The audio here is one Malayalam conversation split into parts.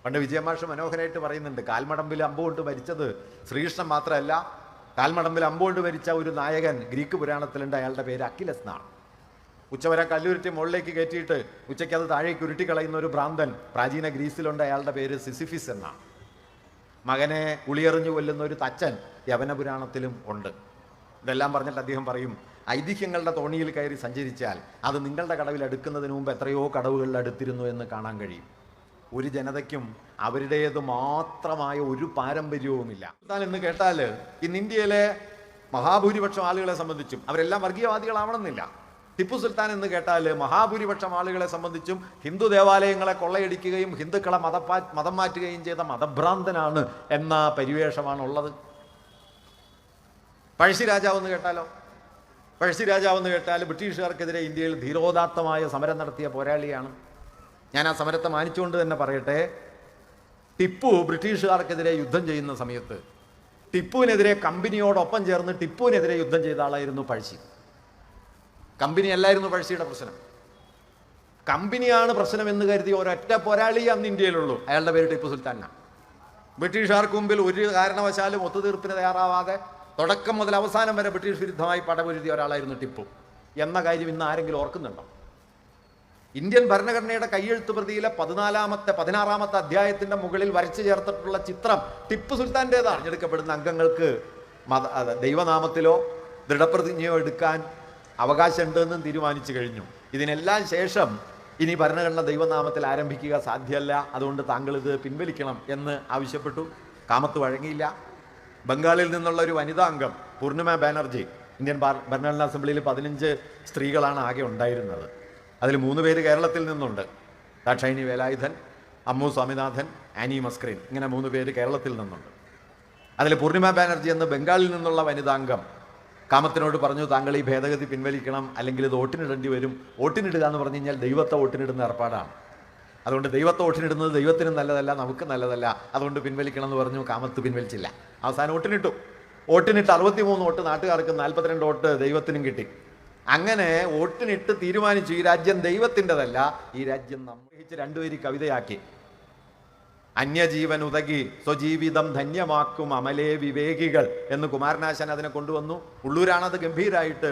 പണ്ട് വിജയമാഷ് മനോഹരമായിട്ട് പറയുന്നുണ്ട്, കാൽമടമ്പിൽ അമ്പുകൊണ്ട് മരിച്ചത് ശ്രീകൃഷ്ണൻ മാത്രമല്ല, കാൽമടമ്പിൽ അമ്പുകൊണ്ട് മരിച്ച ഒരു നായകൻ ഗ്രീക്ക് പുരാണത്തിലുണ്ട്, അയാളുടെ പേര് അക്കിലസ് എന്നാണ്. ഉച്ചവരെ കല്ലുരുട്ടി മുകളിലേക്ക് കയറ്റിയിട്ട് ഉച്ചയ്ക്ക് അത് താഴേക്ക് ഉരുട്ടിക്കളയുന്ന ഒരു ഭ്രാന്തൻ പ്രാചീന ഗ്രീസിലുണ്ട്, അയാളുടെ പേര് സിസിഫിസ് എന്നാണ്. മകനെ ഉളിയെറിഞ്ഞു കൊല്ലുന്ന ഒരു തച്ചൻ യവന പുരാണത്തിലും ഉണ്ട്. ഇതെല്ലാം പറഞ്ഞിട്ട് അദ്ദേഹം പറയും, ഐതിഹ്യങ്ങളുടെ തോണിയിൽ കയറി സഞ്ചരിച്ചാൽ അത് നിങ്ങളുടെ കടവിൽ അടുക്കുന്നതിന് മുമ്പ് എത്രയോ കടവുകളിൽ അടുത്തിരുന്നു എന്ന് കാണാൻ കഴിയും. ഒരു ജനതയ്ക്കും അവരുടേത് മാത്രമായ ഒരു പാരമ്പര്യവുമില്ല. എന്ന് കേട്ടാൽ ഇന്ന് ഇന്ത്യയിലെ മഹാഭൂരിപക്ഷം ആളുകളെ സംബന്ധിച്ചും അവരെല്ലാം വർഗീയവാദികളാവണമെന്നില്ല. ടിപ്പു സുൽത്താൻ എന്ന് കേട്ടാൽ മഹാഭൂരിപക്ഷം ആളുകളെ സംബന്ധിച്ചും ഹിന്ദു ദേവാലയങ്ങളെ കൊള്ളയടിക്കുകയും ഹിന്ദുക്കളെ മതം മാറ്റുകയും ചെയ്ത മതഭ്രാന്തനാണ് എന്ന പരിവേഷമാണുള്ളത്. പഴശ്ശി രാജാവ് എന്ന് കേട്ടാലോ? പഴശ്ശി രാജാവ് എന്ന് കേട്ടാൽ ബ്രിട്ടീഷുകാർക്കെതിരെ ഇന്ത്യയിൽ ധീരോദാത്തമായ സമരം നടത്തിയ പോരാളിയാണ്. ഞാൻ ആ സമരത്തെ മാനിച്ചുകൊണ്ട് തന്നെ പറയട്ടെ, ടിപ്പു ബ്രിട്ടീഷുകാർക്കെതിരെ യുദ്ധം ചെയ്യുന്ന സമയത്ത് ടിപ്പുവിനെതിരെ കമ്പനിയോടൊപ്പം ചേർന്ന് ടിപ്പുവിനെതിരെ യുദ്ധം ചെയ്ത ആളായിരുന്നു പഴശ്ശി. കമ്പനി അല്ലായിരുന്നു പഴശ്ശിയുടെ പ്രശ്നം. കമ്പനിയാണ് പ്രശ്നം എന്ന് കരുതി ഒരൊറ്റ പോരാളി അന്ന് ഇന്ത്യയിലുള്ളൂ, അയാളുടെ പേര് ടിപ്പു സുൽത്താനാണ്. ബ്രിട്ടീഷുകാർക്ക് മുമ്പിൽ ഒരു കാരണവശാലും ഒത്തുതീർപ്പിന് തയ്യാറാവാതെ തുടക്കം മുതൽ അവസാനം വരെ ബ്രിട്ടീഷ് വിരുദ്ധമായി പടപൊരുതിയ ഒരാളായിരുന്നു ടിപ്പു എന്ന കാര്യം ഇന്ന് ആരെങ്കിലും ഓർക്കുന്നുണ്ടോ? ഇന്ത്യൻ ഭരണഘടനയുടെ കയ്യെഴുത്ത് പ്രതിയിലെ 16ാമത്തെ അധ്യായത്തിന്റെ മുകളിൽ വരച്ചു ചേർത്തിട്ടുള്ള ചിത്രം ടിപ്പു സുൽത്താൻ്റെതാണ്. തിരഞ്ഞെടുക്കപ്പെടുന്ന അംഗങ്ങൾക്ക് ദൈവനാമത്തിലോ ദൃഢപ്രതിജ്ഞയോ എടുക്കാൻ അവകാശമുണ്ടെന്നും തീരുമാനിച്ചു കഴിഞ്ഞു. ഇതിനെല്ലാം ശേഷം ഇനി ഭരണഘടന ദൈവനാമത്തിൽ ആരംഭിക്കുക സാധ്യമല്ല, അതുകൊണ്ട് താങ്കൾ ഇത് പിൻവലിക്കണം എന്ന് ആവശ്യപ്പെട്ടു. കാമത്ത് വഴങ്ങിയില്ല. ബംഗാളിൽ നിന്നുള്ള ഒരു വനിതാ അംഗം പൂർണിമ ബാനർജി, ഇന്ത്യൻ ഭരണഘടനാ അസംബ്ലിയിൽ 15 സ്ത്രീകളാണ് ആകെ ഉണ്ടായിരുന്നത്. അതിൽ 3 പേര് കേരളത്തിൽ നിന്നുണ്ട്. ദാക്ഷായണി വേലായുധൻ, അമ്മു സ്വാമിനാഥൻ, ആനി മസ്ക്രീൻ, ഇങ്ങനെ 3 പേര് കേരളത്തിൽ നിന്നുണ്ട്. അതിൽ പൂർണിമ ബാനർജി എന്ന ബംഗാളിൽ നിന്നുള്ള വനിതാംഗം കാമത്തിനോട് പറഞ്ഞു, താങ്കൾ ഈ ഭേദഗതി പിൻവലിക്കണം, അല്ലെങ്കിൽ ഇത് വോട്ടിനിടേണ്ടി വരും. വോട്ടിനിടുക എന്ന് പറഞ്ഞു കഴിഞ്ഞാൽ ദൈവത്തെ വോട്ടിനിടുന്ന ഏർപ്പാടാണ്. അതുകൊണ്ട് ദൈവത്തെ വോട്ടിനിടുന്നത് ദൈവത്തിനും നല്ലതല്ല, നമുക്ക് നല്ലതല്ല, അതുകൊണ്ട് പിൻവലിക്കണം എന്ന് പറഞ്ഞു. കാമത്ത് പിൻവലിച്ചില്ല. അവസാനം വോട്ടിനിട്ടു. വോട്ടിനിട്ട് 63 വോട്ട് നാട്ടുകാർക്ക്, 42 വോട്ട് ദൈവത്തിനും കിട്ടി. അങ്ങനെ വോട്ടിനിട്ട് തീരുമാനിച്ചു, ഈ രാജ്യം ദൈവത്തിൻ്റെതല്ല, ഈ രാജ്യം നമ്മൾ 2 പേര് കവിതയാക്കി. അന്യജീവൻ ഉതകി സ്വജീവിതം ധന്യമാക്കും അമലേ വിവേകികൾ എന്ന് കുമാരനാശാൻ അതിനെ കൊണ്ടുവന്നു. ഉള്ളൂരാണത് ഗംഭീരായിട്ട്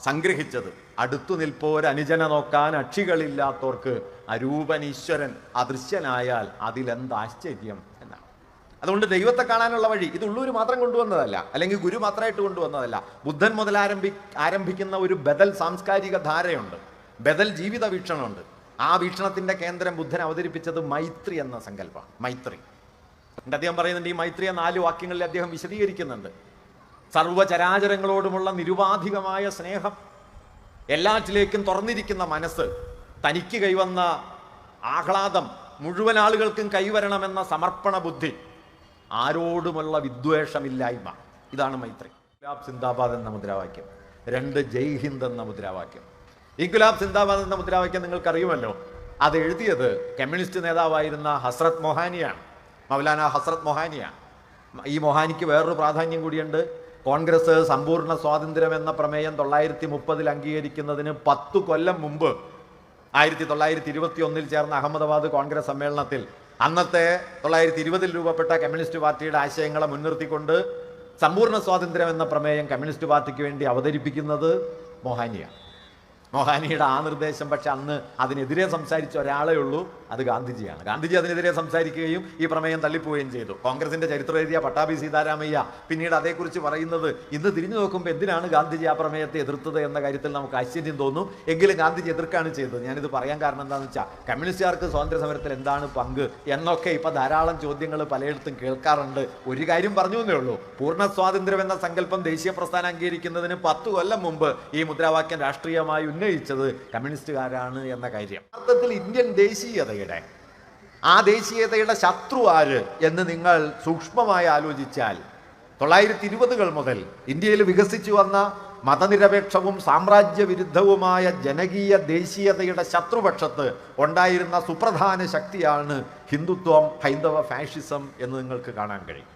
സംഗ്രഹിച്ചത്. അടുത്തു നിൽപ്പോർ അനുജന നോക്കാൻ അക്ഷികളില്ലാത്തോർക്ക് അരൂപനീശ്വരൻ അദൃശ്യനായാൽ അതിലെന്താശ്ചര്യം എന്നാണ്. അതുകൊണ്ട് ദൈവത്തെ കാണാനുള്ള വഴി ഇത് ഉള്ളൂർ മാത്രം കൊണ്ടുവന്നതല്ല, അല്ലെങ്കിൽ ഗുരു മാത്രമായിട്ട് കൊണ്ടുവന്നതല്ല. ബുദ്ധൻ മുതൽ ആരംഭിക്കുന്ന ഒരു ബദൽ സാംസ്കാരിക ധാരയുണ്ട്, ബദൽ ജീവിത വീക്ഷണമുണ്ട്. ആ വീക്ഷണത്തിന്റെ കേന്ദ്രം ബുദ്ധൻ അവതരിപ്പിച്ചത് മൈത്രി എന്ന സങ്കല്പമാണ്. മൈത്രി അദ്ദേഹം പറയുന്നുണ്ട്, ഈ മൈത്രിയെ 4 വാക്യങ്ങളിൽ അദ്ദേഹം വിശദീകരിക്കുന്നുണ്ട്. സർവ്വചരാചരങ്ങളോടുമുള്ള നിരുപാധികമായ സ്നേഹം, എല്ലാറ്റിലേക്കും തുറന്നിരിക്കുന്ന മനസ്സ്, തനിക്ക് കൈവന്ന ആഹ്ലാദം മുഴുവൻ ആളുകൾക്കും കൈവരണമെന്ന സമർപ്പണ ബുദ്ധി, ആരോടുമുള്ള വിദ്വേഷമില്ലായ്മ, ഇതാണ് മൈത്രി. ഇൻക്ലാബ് സിന്ദാബാദ് എന്ന മുദ്രാവാക്യം. 2 ജയ് ഹിന്ദ് എന്ന മുദ്രാവാക്യം. ഇൻക്ലാബ് സിന്ദാബാദ് എന്ന മുദ്രാവാക്യം നിങ്ങൾക്കറിയുമല്ലോ. അത് എഴുതിയത് കമ്മ്യൂണിസ്റ്റ് നേതാവായിരുന്ന ഹസ്രത് മൊഹാനിയാണ്, മൗലാന ഹസ്രത് മൊഹാനിയാണ്. ഈ മൊഹാനിക്ക് വേറൊരു പ്രാധാന്യം കൂടിയുണ്ട്. കോൺഗ്രസ് സമ്പൂർണ്ണ സ്വാതന്ത്ര്യം എന്ന പ്രമേയം 1930 അംഗീകരിക്കുന്നതിന് 10 കൊല്ലം മുമ്പ് 1921 ചേർന്ന അഹമ്മദാബാദ് കോൺഗ്രസ് സമ്മേളനത്തിൽ അന്നത്തെ 1920 രൂപപ്പെട്ട കമ്മ്യൂണിസ്റ്റ് പാർട്ടിയുടെ ആശയങ്ങളെ മുൻനിർത്തിക്കൊണ്ട് സമ്പൂർണ്ണ സ്വാതന്ത്ര്യം എന്ന പ്രമേയം കമ്മ്യൂണിസ്റ്റ് പാർട്ടിക്ക് വേണ്ടി അവതരിപ്പിക്കുന്നത് മൊഹാനിയാണ്. മൊഹാനിയുടെ ആ നിർദ്ദേശം പക്ഷെ അന്ന് അതിനെതിരെ സംസാരിച്ച ഒരാളേ ഉള്ളൂ, അത് ഗാന്ധിജിയാണ്. ഗാന്ധിജി അതിനെതിരെ സംസാരിക്കുകയും ഈ പ്രമേയം തള്ളിപ്പോവുകയും ചെയ്തു. കോൺഗ്രസിന്റെ ചരിത്രം എഴുതിയ പട്ടാഭി സീതാരാമയ്യ പിന്നീട് അതേക്കുറിച്ച് പറയുന്നത്, ഇന്ന് തിരിഞ്ഞു നോക്കുമ്പോൾ എന്തിനാണ് ഗാന്ധിജി ആ പ്രമേയത്തെ എതിർത്തത് എന്ന കാര്യത്തിൽ നമുക്ക് ആശ്ചര്യം തോന്നും. എങ്കിലും ഗാന്ധിജി എതിർക്കാണ് ചെയ്തത്. ഞാനിത് പറയാൻ കാരണം എന്താണെന്ന് വെച്ചാൽ, കമ്മ്യൂണിസ്റ്റുകാർക്ക് സ്വാതന്ത്ര്യ സമരത്തിൽ എന്താണ് പങ്ക് എന്നൊക്കെ ഇപ്പം ധാരാളം ചോദ്യങ്ങൾ പലയിടത്തും കേൾക്കാറുണ്ട്. ഒരു കാര്യം പറഞ്ഞു എന്നേ ഉള്ളൂ, പൂർണ്ണ സ്വാതന്ത്ര്യം എന്ന സങ്കല്പം ദേശീയ പ്രസ്ഥാനം അംഗീകരിക്കുന്നതിന് 10 കൊല്ലം മുമ്പ് ഈ മുദ്രാവാക്യം രാഷ്ട്രീയമായി ഉന്നയിച്ചത് കമ്മ്യൂണിസ്റ്റുകാരാണ് എന്ന കാര്യം. അർത്ഥത്തിൽ ഇന്ത്യൻ ദേശീയതയുടെ ശത്രു ആര് എന്ന് നിങ്ങൾ സൂക്ഷ്മമായി ആലോചിച്ചാൽ 1920 മുതൽ ഇന്ത്യയിൽ വികസിച്ചു വന്ന മതനിരപേക്ഷവും സാമ്രാജ്യ വിരുദ്ധവുമായ ജനകീയ ദേശീയതയുടെ ശത്രുപക്ഷത്ത് ഉണ്ടായിരുന്ന സുപ്രധാന ശക്തിയാണ് ഹിന്ദുത്വം, ഹൈന്ദവ ഫാഷിസം എന്ന് നിങ്ങൾക്ക് കാണാൻ കഴിയും.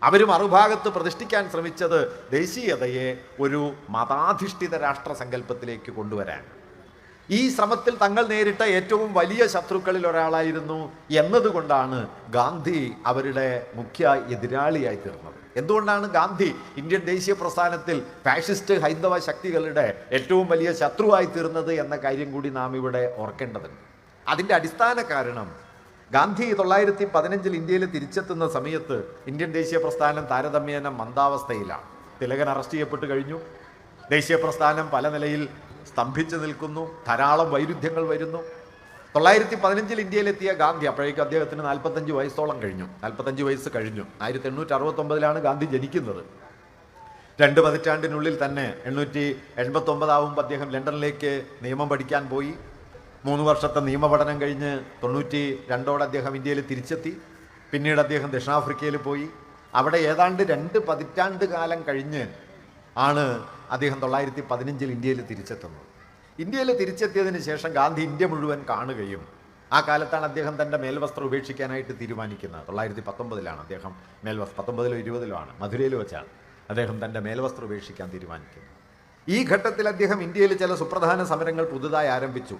അവർ മറുഭാഗത്ത് പ്രതിഷ്ഠിക്കാൻ ശ്രമിച്ചത് ദേശീയതയെ ഒരു മതാധിഷ്ഠിത രാഷ്ട്രസങ്കല്പത്തിലേക്ക് കൊണ്ടുവരാൻ. ഈ ശ്രമത്തിൽ തങ്ങൾ നേരിട്ട ഏറ്റവും വലിയ ശത്രുക്കളിൽ ഒരാളായിരുന്നു എന്നതുകൊണ്ടാണ് ഗാന്ധി അവരുടെ മുഖ്യ എതിരാളിയായി തീർന്നത്. എന്തുകൊണ്ടാണ് ഗാന്ധി ഇന്ത്യൻ ദേശീയ പ്രസ്ഥാനത്തിൽ ഫാഷിസ്റ്റ് ഹൈന്ദവ ശക്തികളുടെ ഏറ്റവും വലിയ ശത്രുവായി തീർന്നത് എന്ന കാര്യം കൂടി നാം ഇവിടെ ഓർക്കേണ്ടതുണ്ട്. അതിൻ്റെ അടിസ്ഥാന കാരണം ഗാന്ധി 1915 ഇന്ത്യയിൽ തിരിച്ചെത്തുന്ന സമയത്ത് ഇന്ത്യൻ ദേശീയ പ്രസ്ഥാനം താരതമ്യേന മന്ദാവസ്ഥയിലാണ്. തിലകൻ അറസ്റ്റ് ചെയ്യപ്പെട്ട് കഴിഞ്ഞു. ദേശീയ പ്രസ്ഥാനം പല നിലയിൽ സ്തംഭിച്ചു നിൽക്കുന്നു. ധാരാളം വൈരുദ്ധ്യങ്ങൾ വരുന്നു. 1915 ഇന്ത്യയിലെത്തിയ ഗാന്ധി, അപ്പോഴേക്കും അദ്ദേഹത്തിന് 45 വയസ്സോളം കഴിഞ്ഞു. 45 വയസ്സ് കഴിഞ്ഞു. 1869 ഗാന്ധി ജനിക്കുന്നത്. 2 പതിറ്റാണ്ടിനുള്ളിൽ തന്നെ 889 അദ്ദേഹം ലണ്ടനിലേക്ക് നിയമം പഠിക്കാൻ പോയി. 3 വർഷത്തെ നിയമപഠനം കഴിഞ്ഞ് 92 അദ്ദേഹം ഇന്ത്യയിൽ തിരിച്ചെത്തി. പിന്നീട് അദ്ദേഹം ദക്ഷിണാഫ്രിക്കയിൽ പോയി. അവിടെ ഏതാണ്ട് 2 പതിറ്റാണ്ട് കാലം കഴിഞ്ഞ് ആണ് അദ്ദേഹം 1915 ഇന്ത്യയിൽ തിരിച്ചെത്തുന്നത്. ഇന്ത്യയിൽ തിരിച്ചെത്തിയതിന് ശേഷം ഗാന്ധി ഇന്ത്യ മുഴുവൻ കാണുകയും ആ കാലത്താണ് അദ്ദേഹം തൻ്റെ മേൽവസ്ത്രം ഉപേക്ഷിക്കാനായിട്ട് തീരുമാനിക്കുന്നത്. 1919 അദ്ദേഹം 19 20 മധുരയിൽ വെച്ചാണ് അദ്ദേഹം തൻ്റെ മേൽവസ്ത്രം ഉപേക്ഷിക്കാൻ തീരുമാനിക്കുന്നത്. ഈ ഘട്ടത്തിൽ അദ്ദേഹം ഇന്ത്യയിൽ ചില സുപ്രധാന സമരങ്ങൾ പുതുതായി ആരംഭിച്ചു.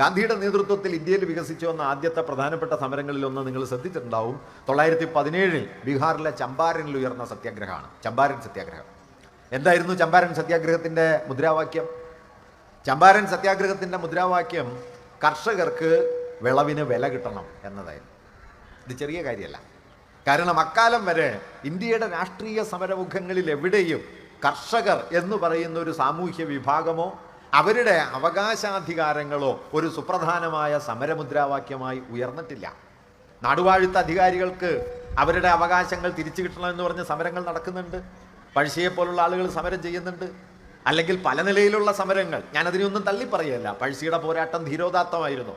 ഗാന്ധിയുടെ നേതൃത്വത്തിൽ ഇന്ത്യയിൽ വികസിച്ചു വന്ന ആദ്യത്തെ പ്രധാനപ്പെട്ട സമരങ്ങളിലൊന്ന് നിങ്ങൾ ശ്രദ്ധിച്ചിട്ടുണ്ടാവും. 1917 ബീഹാറിലെ ചമ്പാരനിൽ ഉയർന്ന സത്യാഗ്രഹമാണ് ചമ്പാരൻ സത്യാഗ്രഹം. എന്തായിരുന്നു ചമ്പാരൻ സത്യാഗ്രഹത്തിൻ്റെ മുദ്രാവാക്യം? ചമ്പാരൻ സത്യാഗ്രഹത്തിൻ്റെ മുദ്രാവാക്യം കർഷകർക്ക് വിളവിന് വില കിട്ടണം എന്നതായിരുന്നു. ഇത് ചെറിയ കാര്യമല്ല. കാരണം അക്കാലം വരെ ഇന്ത്യയുടെ രാഷ്ട്രീയ സമരമുഖങ്ങളിൽ എവിടെയും കർഷകർ എന്ന് പറയുന്ന ഒരു സാമൂഹ്യ വിഭാഗമോ അവരുടെ അവകാശാധികാരങ്ങളോ ഒരു സുപ്രധാനമായ സമരമുദ്രാവാക്യമായി ഉയർന്നിട്ടില്ല. നാടുവാഴുത്ത അധികാരികൾക്ക് അവരുടെ അവകാശങ്ങൾ തിരിച്ചു കിട്ടണമെന്ന് പറഞ്ഞ് സമരങ്ങൾ നടക്കുന്നുണ്ട്. പഴശ്ശിയെപ്പോലുള്ള ആളുകൾ സമരം ചെയ്യുന്നുണ്ട്. അല്ലെങ്കിൽ പല നിലയിലുള്ള സമരങ്ങൾ. ഞാനതിനെയൊന്നും തള്ളിപ്പറയല്ല. പഴശ്ശിയുടെ പോരാട്ടം ധീരോദാത്തമായിരുന്നു.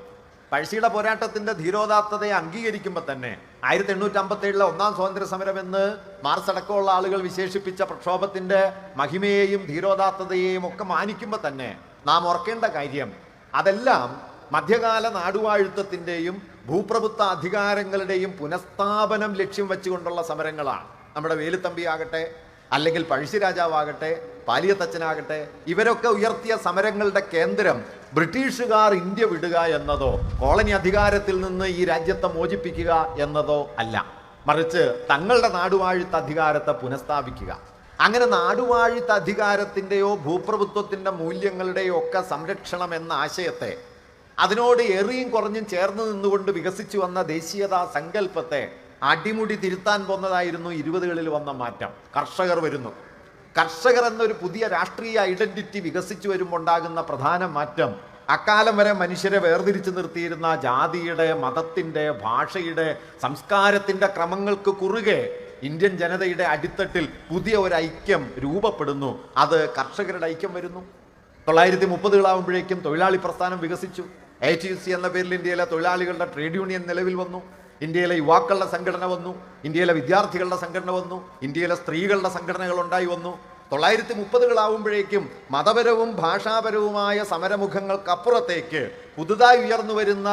പഴശ്ശിയുടെ പോരാട്ടത്തിൻ്റെ ധീരോദാത്തതയെ അംഗീകരിക്കുമ്പോൾ തന്നെ 1857 ഒന്നാം സ്വാതന്ത്ര്യ സമരം എന്ന് മാർക്സ് അടക്കമുള്ള ആളുകൾ വിശേഷിപ്പിച്ച പ്രക്ഷോഭത്തിൻ്റെ മഹിമയെയും ധീരോദാത്തതയെയും ഒക്കെ മാനിക്കുമ്പോൾ തന്നെ നാം ഓർക്കേണ്ട കാര്യം അതെല്ലാം മധ്യകാല നാടുവാഴുത്തത്തിൻ്റെയും ഭൂപ്രഭുത്വ അധികാരങ്ങളുടെയും പുനഃസ്ഥാപനം ലക്ഷ്യം വെച്ചുകൊണ്ടുള്ള സമരങ്ങളാണ്. നമ്മുടെ വേലുത്തമ്പി ആകട്ടെ, അല്ലെങ്കിൽ പഴശ്ശിരാജാവാകട്ടെ, പാലിയത്തച്ഛനാകട്ടെ, ഇവരൊക്കെ ഉയർത്തിയ സമരങ്ങളുടെ കേന്ദ്രം ബ്രിട്ടീഷുകാർ ഇന്ത്യ വിടുക എന്നതോ കോളനി അധികാരത്തിൽ നിന്ന് ഈ രാജ്യത്തെ മോചിപ്പിക്കുക എന്നതോ അല്ല. മറിച്ച് തങ്ങളുടെ നാടുവാഴുത്ത അധികാരത്തെ പുനഃസ്ഥാപിക്കുക. അങ്ങനെ നാടുവാഴുത്ത അധികാരത്തിൻ്റെയോ ഭൂപ്രഭുത്വത്തിൻ്റെ മൂല്യങ്ങളുടെയോ ഒക്കെ സംരക്ഷണം എന്ന ആശയത്തെ, അതിനോട് ഏറിയും കുറഞ്ഞും ചേർന്ന് നിന്നുകൊണ്ട് വികസിച്ചു വന്ന ദേശീയതാ സങ്കല്പത്തെ അടിമുടി തിരുത്താൻ പോകുന്നതായിരുന്നു 20കളിൽ വന്ന മാറ്റം. കർഷകർ വരുന്നു. കർഷകർ എന്നൊരു പുതിയ രാഷ്ട്രീയ ഐഡന്റിറ്റി വികസിച്ചു വരുമ്പോൾ ഉണ്ടാകുന്ന പ്രധാന മാറ്റം അക്കാലം വരെ മനുഷ്യരെ വേർതിരിച്ചു നിർത്തിയിരുന്ന ജാതിയുടെ, മതത്തിൻ്റെ, ഭാഷയുടെ, സംസ്കാരത്തിൻ്റെ ക്രമങ്ങൾക്ക് കുറുകെ ഇന്ത്യൻ ജനതയുടെ അടിത്തട്ടിൽ പുതിയ ഒരു ഐക്യം രൂപപ്പെടുന്നു. അത് കർഷകരുടെ ഐക്യം വരുന്നു. 1930 തൊഴിലാളി പ്രസ്ഥാനം വികസിച്ചു. ATC എന്ന പേരിൽ ഇന്ത്യയിലെ തൊഴിലാളികളുടെ ട്രേഡ് യൂണിയൻ നിലവിൽ വന്നു. ഇന്ത്യയിലെ യുവാക്കളുടെ സംഘടന വന്നു. ഇന്ത്യയിലെ വിദ്യാർത്ഥികളുടെ സംഘടന വന്നു. ഇന്ത്യയിലെ സ്ത്രീകളുടെ സംഘടനകൾ ഉണ്ടായി വന്നു. 1930 മതപരവും ഭാഷാപരവുമായ സമരമുഖങ്ങൾക്കപ്പുറത്തേക്ക് പുതുതായി ഉയർന്നു വരുന്ന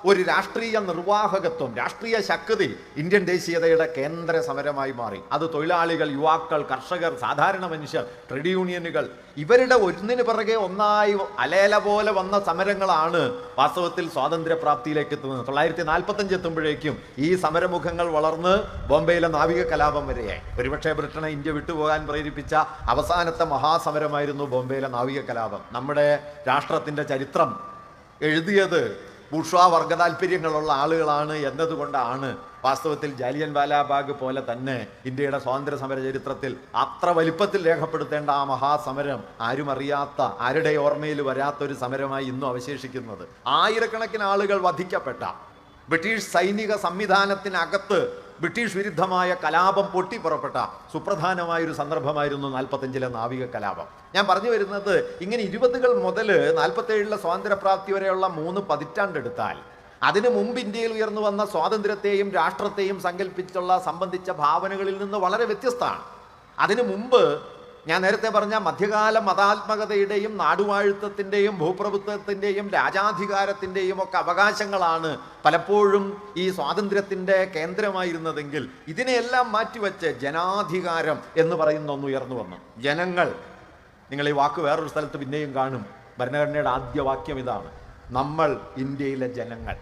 ഒരു രാഷ്ട്രീയ നിർവാഹകത്വം, രാഷ്ട്രീയ ശക്തി ഇന്ത്യൻ ദേശീയതയുടെ കേന്ദ്ര സമരമായി മാറി. അത് തൊഴിലാളികൾ, യുവാക്കൾ, കർഷകർ, സാധാരണ മനുഷ്യർ, ട്രേഡ് യൂണിയനുകൾ, ഇവരുടെ ഒന്നിനു പിറകെ ഒന്നായി അലേല പോലെ വന്ന സമരങ്ങളാണ് വാസ്തവത്തിൽ സ്വാതന്ത്ര്യപ്രാപ്തിയിലേക്ക് എത്തുന്നത്. 1945 എത്തുമ്പോഴേക്കും ഈ സമരമുഖങ്ങൾ വളർന്ന് ബോംബെയിലെ നാവിക കലാപം വരെയായി. ഒരുപക്ഷെ ബ്രിട്ടനെ ഇന്ത്യ വിട്ടുപോകാൻ പ്രേരിപ്പിച്ച അവസാനത്തെ മഹാസമരമായിരുന്നു ബോംബെയിലെ നാവിക കലാപം. നമ്മുടെ രാഷ്ട്രത്തിൻ്റെ ചരിത്രം എഴുതിയത് ബൂർഷ്വാ വർഗ താല്പര്യങ്ങളുള്ള ആളുകളാണ് എന്നതുകൊണ്ടാണ് വാസ്തവത്തിൽ ജാലിയൻ വാലാബാഗ് പോലെ തന്നെ ഇന്ത്യയുടെ സ്വാതന്ത്ര്യ സമര ചരിത്രത്തിൽ അത്ര വലിപ്പത്തിൽ രേഖപ്പെടുത്തേണ്ട ആ മഹാസമരം ആരും അറിയാത്ത, ആരുടെ ഓർമ്മയിൽ വരാത്തൊരു സമരമായി ഇന്നും അവശേഷിക്കുന്നത്. ആയിരക്കണക്കിന് ആളുകൾ വധിക്കപ്പെട്ട ബ്രിട്ടീഷ് സൈനിക സംവിധാനത്തിനകത്ത് ബ്രിട്ടീഷ് വിരുദ്ധമായ കലാപം പൊട്ടിപ്പുറപ്പെട്ട സുപ്രധാനമായൊരു സന്ദർഭമായിരുന്നു 45 നാവിക കലാപം. ഞാൻ പറഞ്ഞു വരുന്നത്, ഇങ്ങനെ 20കൾ മുതൽ 47 സ്വാതന്ത്ര്യപ്രാപ്തി വരെയുള്ള 3 പതിറ്റാണ്ടെടുത്താൽ അതിനു മുമ്പ് ഇന്ത്യയിൽ ഉയർന്നു വന്ന സ്വാതന്ത്ര്യത്തെയും രാഷ്ട്രത്തെയും സംബന്ധിച്ച ഭാവനകളിൽ നിന്ന് വളരെ വ്യത്യസ്തമാണ്. അതിനു മുമ്പ് ഞാൻ നേരത്തെ പറഞ്ഞ മധ്യകാല മതാത്മകതയുടെയും നാടുവാഴുത്തത്തിൻ്റെയും ഭൂപ്രഭുത്വത്തിൻ്റെയും രാജാധികാരത്തിൻ്റെയും ഒക്കെ അവകാശങ്ങളാണ് പലപ്പോഴും ഈ സ്വാതന്ത്ര്യത്തിൻ്റെ കേന്ദ്രമായിരുന്നതെങ്കിൽ ഇതിനെയെല്ലാം മാറ്റിവെച്ച് ജനാധികാരം എന്ന് പറയുന്ന ഒന്ന് ഉയർന്നു വന്നു. ജനങ്ങൾ, നിങ്ങൾ ഈ വാക്ക് വേറൊരു സ്ഥലത്ത് പിന്നെയും കാണും. ഭരണഘടനയുടെ ആദ്യ വാക്യം ഇതാണ്: നമ്മൾ ഇന്ത്യയിലെ ജനങ്ങൾ.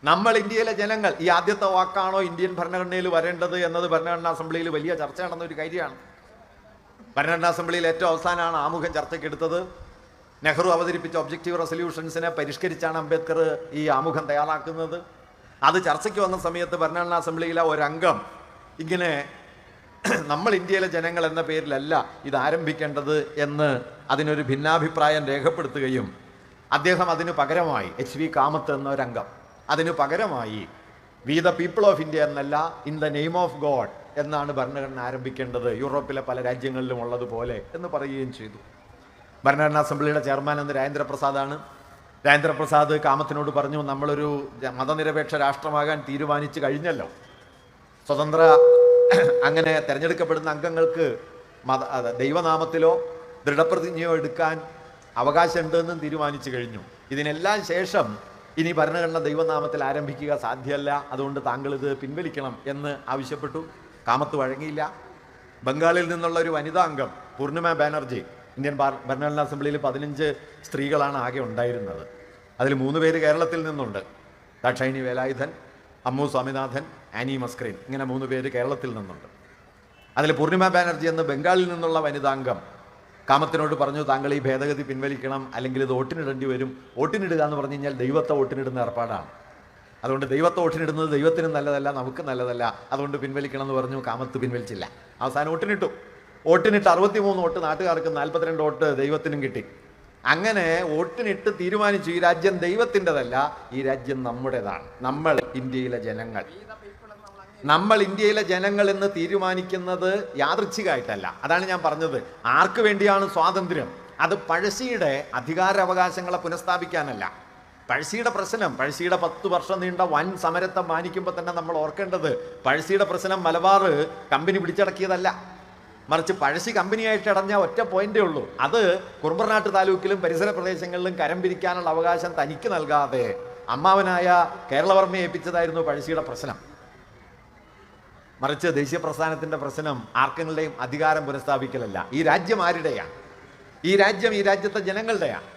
നമ്മൾ ഇന്ത്യയിലെ ജനങ്ങൾ. ഈ ആദ്യത്തെ വാക്കാണോ ഇന്ത്യൻ ഭരണഘടനയിൽ വരേണ്ടത് എന്നത് ഭരണഘടനാ അസംബ്ലിയിൽ വലിയ ചർച്ച നടന്ന ഒരു കാര്യമാണ്. ഭരണഘടനാ അസംബ്ലിയിൽ ഏറ്റവും അവസാനമാണ് ആമുഖം ചർച്ചയ്ക്കെടുത്തത്. നെഹ്റു അവതരിപ്പിച്ച ഒബ്ജക്റ്റീവ് റെസൊല്യൂഷൻസിനെ പരിഷ്കരിച്ചാണ് അംബേദ്കർ ഈ ആമുഖം തയ്യാറാക്കുന്നത്. അത് ചർച്ചയ്ക്ക് വന്ന സമയത്ത് ഭരണഘടനാ അസംബ്ലിയിലെ ഒരംഗം ഇങ്ങനെ നമ്മൾ ഇന്ത്യയിലെ ജനങ്ങൾ എന്ന പേരിലല്ല ഇത് ആരംഭിക്കേണ്ടത് എന്ന് അതിനൊരു ഭിന്നാഭിപ്രായം രേഖപ്പെടുത്തുകയും അദ്ദേഹം അതിന് പകരമായി HV കാമത്ത് എന്ന ഒരംഗം അതിന് പകരമായി we the people of India എന്നല്ല, in the name of God എന്നാണ് ഭരണഘടന ആരംഭിക്കേണ്ടത്, യൂറോപ്പിലെ പല രാജ്യങ്ങളിലും ഉള്ളതുപോലെ എന്ന് പറയുകയും ചെയ്തു. ഭരണഘടനാ അസംബ്ലിയുടെ ചെയർമാൻ എന്ന് രാജേന്ദ്രപ്രസാദാണ്. രാജേന്ദ്രപ്രസാദ് കാമത്തിനോട് പറഞ്ഞു, നമ്മളൊരു മതനിരപേക്ഷ രാഷ്ട്രമാകാൻ തീരുമാനിച്ചു കഴിഞ്ഞല്ലോ, സ്വതന്ത്ര അങ്ങനെ തിരഞ്ഞെടുക്കപ്പെടുന്ന അംഗങ്ങൾക്ക് ദൈവനാമത്തിലോ ദൃഢപ്രതിജ്ഞയോ എടുക്കാൻ അവകാശമുണ്ടെന്നും തീരുമാനിച്ചു കഴിഞ്ഞു. ഇതിനെല്ലാം ശേഷം ഇനി ഭരണഘടന ദൈവനാമത്തിൽ ആരംഭിക്കുക സാധ്യമല്ല, അതുകൊണ്ട് താങ്കൾ ഇത് പിൻവലിക്കണം എന്ന് ആവശ്യപ്പെട്ടു. കാമത്ത് വഴങ്ങിയില്ല. ബംഗാളിൽ നിന്നുള്ള ഒരു വനിതാ അംഗം പൂർണിമ ബാനർജി, ഇന്ത്യൻ ഭരണഘടനാ അസംബ്ലിയിൽ 15 സ്ത്രീകളാണ് ആകെ ഉണ്ടായിരുന്നത്. അതിൽ 3 പേര് കേരളത്തിൽ നിന്നുണ്ട്: ദാക്ഷായണി വേലായുധൻ, അമ്മു സ്വാമിനാഥൻ, ആനി മസ്ക്രീൻ. ഇങ്ങനെ 3 പേര് കേരളത്തിൽ നിന്നുണ്ട്. അതിൽ പൂർണിമ ബാനർജി എന്ന ബംഗാളിൽ നിന്നുള്ള വനിതാംഗം കാമത്തിനോട് പറഞ്ഞു, താങ്കൾ ഈ ഭേദഗതി പിൻവലിക്കണം, അല്ലെങ്കിൽ ഇത് വോട്ടിനിടേണ്ടി വരും. വോട്ടിനിടുക എന്ന് പറഞ്ഞു കഴിഞ്ഞാൽ ദൈവത്തെ വോട്ടിനിടുന്ന ഏർപ്പാടാണ്. അതുകൊണ്ട് ദൈവത്തെ വോട്ടിനിടുന്നത് ദൈവത്തിനും നല്ലതല്ല, നമുക്ക് നല്ലതല്ല, അതുകൊണ്ട് പിൻവലിക്കണം എന്ന് പറഞ്ഞു. കാമത്ത് പിൻവലിച്ചില്ല. അവസാനം വോട്ടിനിട്ടു. വോട്ടിനിട്ട് 63 വോട്ട് നാട്ടുകാർക്ക്, 42 വോട്ട് ദൈവത്തിനും കിട്ടി. അങ്ങനെ വോട്ടിനിട്ട് തീരുമാനിച്ചു, ഈ രാജ്യം ദൈവത്തിൻ്റെതല്ല, ഈ രാജ്യം നമ്മുടേതാണ്. നമ്മൾ ഇന്ത്യയിലെ ജനങ്ങൾ. നമ്മൾ ഇന്ത്യയിലെ ജനങ്ങൾ എന്ന് തീരുമാനിക്കുന്നത് യാദൃച്ഛികമായിട്ടല്ല. അതാണ് ഞാൻ പറഞ്ഞത്. ആർക്ക് വേണ്ടിയാണ് സ്വാതന്ത്ര്യം? അത് പഴശ്ശിയുടെ അധികാരാവകാശങ്ങളെ പുനഃസ്ഥാപിക്കാനല്ല. പഴശ്ശിയുടെ പ്രശ്നം, പഴശ്ശിയുടെ 10 വർഷം നീണ്ട വൻ സമരത്തെ മാനിക്കുമ്പോൾ തന്നെ നമ്മൾ ഓർക്കേണ്ടത്, പഴശ്ശിയുടെ പ്രശ്നം മലബാർ കമ്പനി പിടിച്ചടക്കിയതല്ല, മറിച്ച് പഴശ്ശി കമ്പനിയായിട്ട് അടഞ്ഞ ഒറ്റ പോയിന്റേ ഉള്ളൂ. അത് കുറുമ്പർനാട്ട് താലൂക്കിലും പരിസര പ്രദേശങ്ങളിലും കരം പിരിക്കാനുള്ള അവകാശം തനിക്ക് നൽകാതെ അമ്മാവനായ കേരളവർമ്മയെ ഏൽപ്പിച്ചതായിരുന്നു പഴശ്ശിയുടെ പ്രശ്നം. മറിച്ച് ദേശീയ പ്രസ്ഥാനത്തിന്റെ പ്രശ്നം ആർക്കെങ്കിലും അധികാരം പുനഃസ്ഥാപിക്കലല്ല. ഈ രാജ്യം ആരുടെയാണ്? ഈ രാജ്യം ഈ രാജ്യത്തെ ജനങ്ങളുടെയാണ്.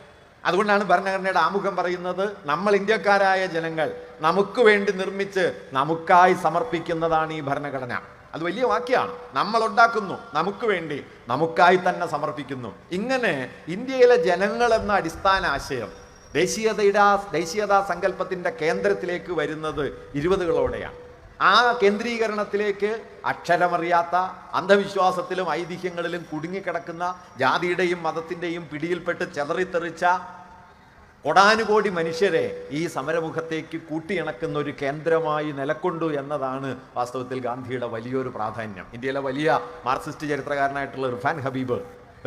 അതുകൊണ്ടാണ് ഭരണഘടനയുടെ ആമുഖം പറയുന്നത്, നമ്മൾ ഇന്ത്യക്കാരായ ജനങ്ങൾ നമുക്ക് വേണ്ടി നിർമ്മിച്ച് നമുക്കായി സമർപ്പിക്കുന്നതാണ് ഈ ഭരണഘടന. അത് വലിയ വാക്യമാണ്. നമ്മൾ ഉണ്ടാക്കുന്നു, നമുക്ക് വേണ്ടി, നമുക്കായി തന്നെ സമർപ്പിക്കുന്നു. ഇങ്ങനെ ഇന്ത്യയിലെ ജനങ്ങൾ എന്ന അടിസ്ഥാന ആശയം ദേശീയതാ സങ്കല്പത്തിന്റെ കേന്ദ്രത്തിലേക്ക് വരുന്നത് 20കളോടെയാണ്. ആ കേന്ദ്രീകരണത്തിലേക്ക് അക്ഷരമറിയാത്ത, അന്ധവിശ്വാസത്തിലും ഐതിഹ്യങ്ങളിലും കുടുങ്ങിക്കിടക്കുന്ന, ജാതിയുടെയും മതത്തിൻ്റെയും പിടിയിൽപ്പെട്ട് ചെതറിത്തെറിച്ച കോടാനുകോടി മനുഷ്യരെ ഈ സമരമുഖത്തേക്ക് കൂട്ടിയിണക്കുന്ന ഒരു കേന്ദ്രമായി നിലക്കൊണ്ടു എന്നതാണ് വാസ്തവത്തിൽ ഗാന്ധിയുടെ വലിയൊരു പ്രാധാന്യം. ഇന്ത്യയിലെ വലിയ മാർക്സിസ്റ്റ് ചരിത്രകാരനായിട്ടുള്ള ഇർഫാൻ ഹബീബ്,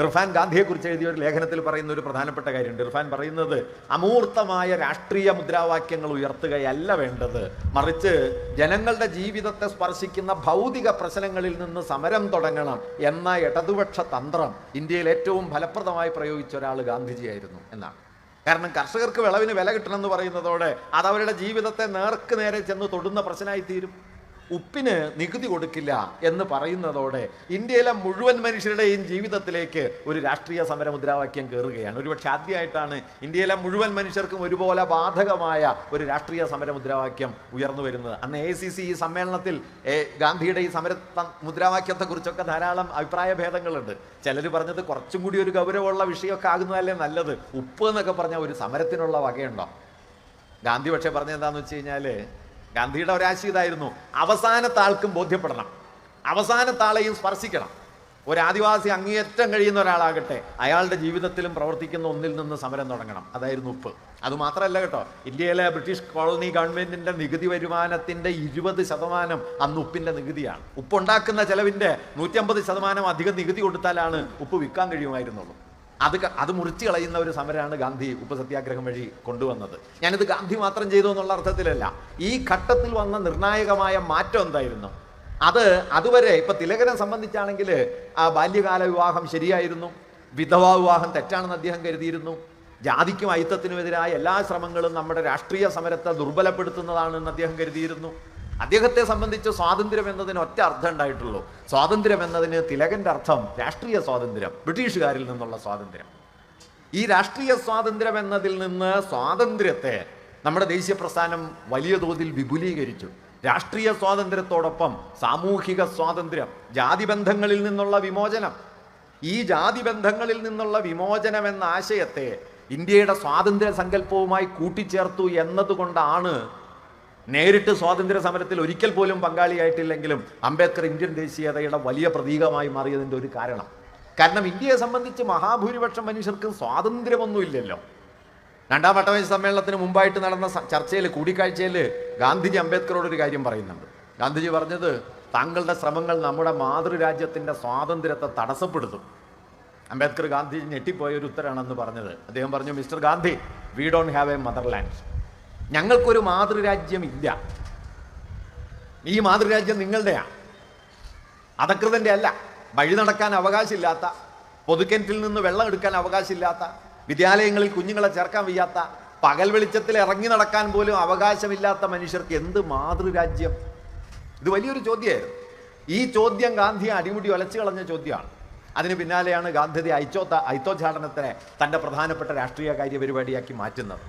ഇർഫാൻ ഗാന്ധിയെക്കുറിച്ച് എഴുതിയ ഒരു ലേഖനത്തിൽ പറയുന്ന ഒരു പ്രധാനപ്പെട്ട കാര്യമുണ്ട്. ഇർഫാൻ പറയുന്നത്, അമൂർത്തമായ രാഷ്ട്രീയ മുദ്രാവാക്യങ്ങൾ ഉയർത്തുകയല്ല വേണ്ടത്, മറിച്ച് ജനങ്ങളുടെ ജീവിതത്തെ സ്പർശിക്കുന്ന ഭൗതിക പ്രശ്നങ്ങളിൽ നിന്ന് സമരം തുടങ്ങണം എന്ന ഇടതുപക്ഷ തന്ത്രം ഇന്ത്യയിൽ ഏറ്റവും ഫലപ്രദമായി പ്രയോഗിച്ച ഒരാൾ ഗാന്ധിജിയായിരുന്നു എന്നാണ്. കാരണം കർഷകർക്ക് വിളവിന് വില കിട്ടണമെന്ന് പറയുന്നതോടെ അത് അവരുടെ ജീവിതത്തെ നേർക്ക് നേരെ ചെന്ന് തൊടുന്ന പ്രശ്നമായി തീരും. ഉപ്പിന് നികുതി കൊടുക്കില്ല എന്ന് പറയുന്നതോടെ ഇന്ത്യയിലെ മുഴുവൻ മനുഷ്യരുടെയും ജീവിതത്തിലേക്ക് ഒരു രാഷ്ട്രീയ സമര മുദ്രാവാക്യം കയറുകയാണ്. ഒരുപക്ഷെ ആദ്യമായിട്ടാണ് ഇന്ത്യയിലെ മുഴുവൻ മനുഷ്യർക്കും ഒരുപോലെ ബാധകമായ ഒരു രാഷ്ട്രീയ സമര മുദ്രാവാക്യം ഉയർന്നു വരുന്നത്. അന്ന് AICC ഈ സമ്മേളനത്തിൽ ഗാന്ധിയുടെ ഈ സമര മുദ്രാവാക്യത്തെക്കുറിച്ചൊക്കെ ധാരാളം അഭിപ്രായ ഭേദങ്ങളുണ്ട്. ചിലർ പറഞ്ഞത് കുറച്ചും കൂടി ഒരു ഗൗരവമുള്ള വിഷയമൊക്കെ ആകുന്നതല്ലേ നല്ലത്, ഉപ്പ് എന്നൊക്കെ പറഞ്ഞാൽ ഒരു സമരത്തിനുള്ള വകയുണ്ടോ? ഗാന്ധി പക്ഷേ പറഞ്ഞത് എന്താണെന്ന് വെച്ച് കഴിഞ്ഞാൽ, ഗാന്ധിയുടെ ഒരാശയം ഇതായിരുന്നു, അവസാനത്തെ ആൾക്കും ബോധ്യപ്പെടണം, അവസാനത്തെ ആളെയും സ്പർശിക്കണം. ഒരു ആദിവാസി അങ്ങേയറ്റം കഴിയുന്ന ഒരാളാകട്ടെ, അയാളുടെ ജീവിതത്തിലും പ്രവർത്തിക്കുന്ന ഒന്നിൽ നിന്ന് സമരം തുടങ്ങണം. അതായിരുന്നു ഉപ്പ്. അതുമാത്രമല്ല കേട്ടോ, ഇന്ത്യയിലെ ബ്രിട്ടീഷ് കോളനി ഗവൺമെന്റിന്റെ നികുതി വരുമാനത്തിന്റെ 20% അന്ന് ഉപ്പിന്റെ നികുതിയാണ്. ഉപ്പുണ്ടാക്കുന്ന ചെലവിന്റെ 150% അധികം നികുതി കൊടുത്താലാണ് ഉപ്പ് വിൽക്കാൻ കഴിയുമായിരുന്നുള്ളൂ. അത് മുറിച്ച് കളയുന്ന ഒരു സമരമാണ് ഗാന്ധി ഉപ്പ് സത്യാഗ്രഹം വഴി കൊണ്ടുവന്നത്. ഞാനിത് ഗാന്ധി മാത്രം ചെയ്തു എന്നുള്ള അർത്ഥത്തിലല്ല. ഈ ഘട്ടത്തിൽ വന്ന നിർണായകമായ മാറ്റം എന്തായിരുന്നു? അതുവരെ ഇപ്പൊ തിലകനെ സംബന്ധിച്ചാണെങ്കിൽ ആ ബാല്യകാല വിവാഹം ശരിയായിരുന്നു, വിധവാ വിവാഹം തെറ്റാണെന്ന് അദ്ദേഹം കരുതിയിരുന്നു. ജാതിക്കും അയിത്തത്തിനുമെതിരായ എല്ലാ ശ്രമങ്ങളും നമ്മുടെ രാഷ്ട്രീയ സമരത്തെ ദുർബലപ്പെടുത്തുന്നതാണെന്ന് അദ്ദേഹം കരുതിയിരുന്നു. അദ്ദേഹത്തെ സംബന്ധിച്ച് സ്വാതന്ത്ര്യം എന്നതിന് ഒറ്റ അർത്ഥം ഉണ്ടായിട്ടുള്ളൂ. സ്വാതന്ത്ര്യം എന്നതിന് തിലകന്റെ അർത്ഥം രാഷ്ട്രീയ സ്വാതന്ത്ര്യം, ബ്രിട്ടീഷുകാരിൽ നിന്നുള്ള സ്വാതന്ത്ര്യം. ഈ രാഷ്ട്രീയ സ്വാതന്ത്ര്യം എന്നതിൽ നിന്ന് സ്വാതന്ത്ര്യത്തെ നമ്മുടെ ദേശീയ പ്രസ്ഥാനം വലിയ തോതിൽ വിപുലീകരിച്ചു. രാഷ്ട്രീയ സ്വാതന്ത്ര്യത്തോടൊപ്പം സാമൂഹിക സ്വാതന്ത്ര്യം, ജാതിബന്ധങ്ങളിൽ നിന്നുള്ള വിമോചനം, ഈ ജാതിബന്ധങ്ങളിൽ നിന്നുള്ള വിമോചനം എന്ന ആശയത്തെ ഇന്ത്യയുടെ സ്വാതന്ത്ര്യ സങ്കല്പവുമായി കൂട്ടിച്ചേർത്തു എന്നതുകൊണ്ടാണ് നേരിട്ട് സ്വാതന്ത്ര്യ സമരത്തിൽ ഒരിക്കൽ പോലും പങ്കാളിയായിട്ടില്ലെങ്കിലും അംബേദ്കർ ഇന്ത്യൻ ദേശീയതയുടെ വലിയ പ്രതീകമായി മാറിയതിൻ്റെ ഒരു കാരണം. കാരണം ഇന്ത്യയെ സംബന്ധിച്ച് മഹാഭൂരിപക്ഷം മനുഷ്യർക്ക് സ്വാതന്ത്ര്യമൊന്നുമില്ലല്ലോ. രണ്ടാം വട്ടമേശ സമ്മേളനത്തിന് മുമ്പായിട്ട് നടന്ന ചർച്ചയിൽ, കൂടിക്കാഴ്ചയിൽ ഗാന്ധിജി അംബേദ്കറോട് ഒരു കാര്യം പറയുന്നുണ്ട്. ഗാന്ധിജി പറഞ്ഞത്, താങ്കളുടെ ശ്രമങ്ങൾ നമ്മുടെ മാതൃരാജ്യത്തിൻ്റെ സ്വാതന്ത്ര്യത്തെ തടസ്സപ്പെടുത്തും. അംബേദ്കർ ഗാന്ധിജി ഞെട്ടിപ്പോയ ഒരു ഉത്തരമാണെന്ന് പറഞ്ഞത്. അദ്ദേഹം പറഞ്ഞു, mister Gandhi, we don't have A motherland. ഞങ്ങൾക്കൊരു മാതൃരാജ്യം ഇല്ല. ഈ മാതൃരാജ്യം നിങ്ങളുടെയാണ്, അധകൃതൻ്റെ അല്ല. വഴി നടക്കാൻ അവകാശമില്ലാത്ത, പൊതുക്കിണറ്റിൽ നിന്ന് വെള്ളം എടുക്കാൻ അവകാശമില്ലാത്ത, വിദ്യാലയങ്ങളിൽ കുഞ്ഞുങ്ങളെ ചേർക്കാൻ വയ്യാത്ത, പകൽ വെളിച്ചത്തിൽ ഇറങ്ങി നടക്കാൻ പോലും അവകാശമില്ലാത്ത മനുഷ്യർക്ക് എന്ത് മാതൃരാജ്യം? ഇത് വലിയൊരു ചോദ്യമായിരുന്നു. ഈ ചോദ്യം ഗാന്ധിയെ അടിമുടി ഒലച്ചു കളഞ്ഞ ചോദ്യമാണ്. അതിന് പിന്നാലെയാണ് ഗാന്ധിജി ഐത്തോച്ചാടനത്തിനെ തൻ്റെ പ്രധാനപ്പെട്ട രാഷ്ട്രീയ കാര്യപരിപാടിയാക്കി മാറ്റുന്നത്.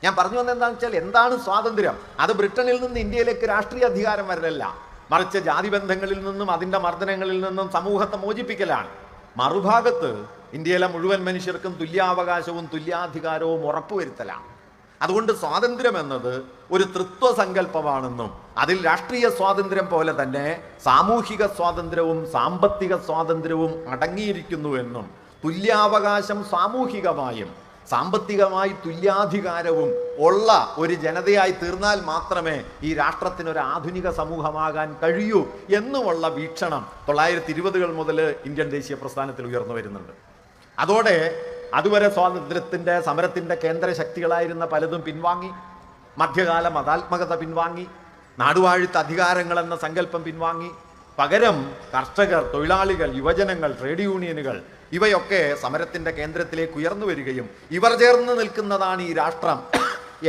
ഞാൻ പറഞ്ഞു വന്നത് എന്താണെന്ന് വെച്ചാൽ, എന്താണ് സ്വാതന്ത്ര്യം? അത് ബ്രിട്ടനിൽ നിന്ന് ഇന്ത്യയിലേക്ക് രാഷ്ട്രീയ അധികാരം വരലല്ല, മറിച്ച് ജാതിബന്ധങ്ങളിൽ നിന്നും അതിൻ്റെ മർദ്ദനങ്ങളിൽ നിന്നും സമൂഹത്തെ മോചിപ്പിക്കലാണ്. മറുഭാഗത്ത് ഇന്ത്യയിലെ മുഴുവൻ മനുഷ്യർക്കും തുല്യാവകാശവും തുല്യാധികാരവും ഉറപ്പുവരുത്തലാണ്. അതുകൊണ്ട് സ്വാതന്ത്ര്യം എന്നത് ഒരു തൃത്വ സങ്കല്പമാണെന്നും അതിൽ രാഷ്ട്രീയ സ്വാതന്ത്ര്യം പോലെ തന്നെ സാമൂഹിക സ്വാതന്ത്ര്യവും സാമ്പത്തിക സ്വാതന്ത്ര്യവും അടങ്ങിയിരിക്കുന്നുവെന്നും തുല്യാവകാശം സാമൂഹികമായും സാമ്പത്തികമായി തുല്യാധികാരവും ഉള്ള ഒരു ജനതയായി തീർന്നാൽ മാത്രമേ ഈ രാഷ്ട്രത്തിനൊരു ആധുനിക സമൂഹമാകാൻ കഴിയൂ എന്നുമുള്ള വീക്ഷണം 1920-കൾ മുതൽ ഇന്ത്യൻ ദേശീയ പ്രസ്ഥാനത്തിൽ ഉയർന്നു വരുന്നുണ്ട്. അതോടെ അതുവരെ സ്വാതന്ത്ര്യത്തിൻ്റെ സമരത്തിൻ്റെ കേന്ദ്ര ശക്തികളായിരുന്ന പലതും പിൻവാങ്ങി, മധ്യകാല മതാത്മകത പിൻവാങ്ങി, നാടുവാഴുത്ത അധികാരങ്ങൾ എന്ന സങ്കല്പം പിൻവാങ്ങി. പകരം കർഷകർ, തൊഴിലാളികൾ, യുവജനങ്ങൾ, ട്രേഡ് യൂണിയനുകൾ ഇവയൊക്കെ സമരത്തിൻ്റെ കേന്ദ്രത്തിലേക്ക് ഉയർന്നു വരികയും ഇവർ ചേർന്ന് നിൽക്കുന്നതാണ് ഈ രാഷ്ട്രം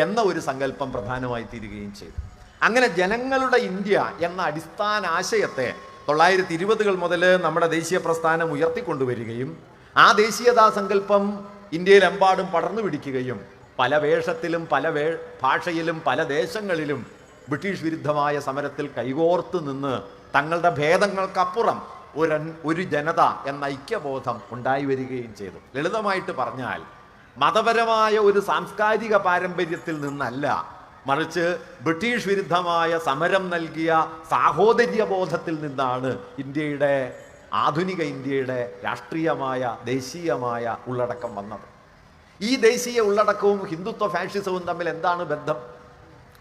എന്ന ഒരു സങ്കല്പം പ്രധാനമായി തീരുകയും ചെയ്തു. അങ്ങനെ ജനങ്ങളുടെ ഇന്ത്യ എന്ന അടിസ്ഥാന ആശയത്തെ 1920-കൾ മുതൽ നമ്മുടെ ദേശീയ പ്രസ്ഥാനം ഉയർത്തിക്കൊണ്ടുവരികയും ആ ദേശീയതാ സങ്കല്പം ഇന്ത്യയിലെമ്പാടും പടർന്നു പിടിക്കുകയും പല വേഷത്തിലും പല ഭാഷയിലും പല ദേശങ്ങളിലും ബ്രിട്ടീഷ് വിരുദ്ധമായ സമരത്തിൽ കൈകോർത്ത് നിന്ന് തങ്ങളുടെ ഭേദങ്ങൾക്കപ്പുറം ഒരു ജനത എന്ന ഐക്യബോധം ഉണ്ടായി വരികയും ചെയ്തു. ലളിതമായിട്ട് പറഞ്ഞാൽ, മതപരമായ ഒരു സാംസ്കാരിക പാരമ്പര്യത്തിൽ നിന്നല്ല, മറിച്ച് ബ്രിട്ടീഷ് വിരുദ്ധമായ സമരം നൽകിയ സാഹോദര്യബോധത്തിൽ നിന്നാണ് ആധുനിക ഇന്ത്യയുടെ രാഷ്ട്രീയമായ ദേശീയമായ ഉള്ളടക്കം വന്നത്. ഈ ദേശീയ ഉള്ളടക്കവും ഹിന്ദുത്വ ഫാഷിസവും തമ്മിൽ എന്താണ് ബന്ധം?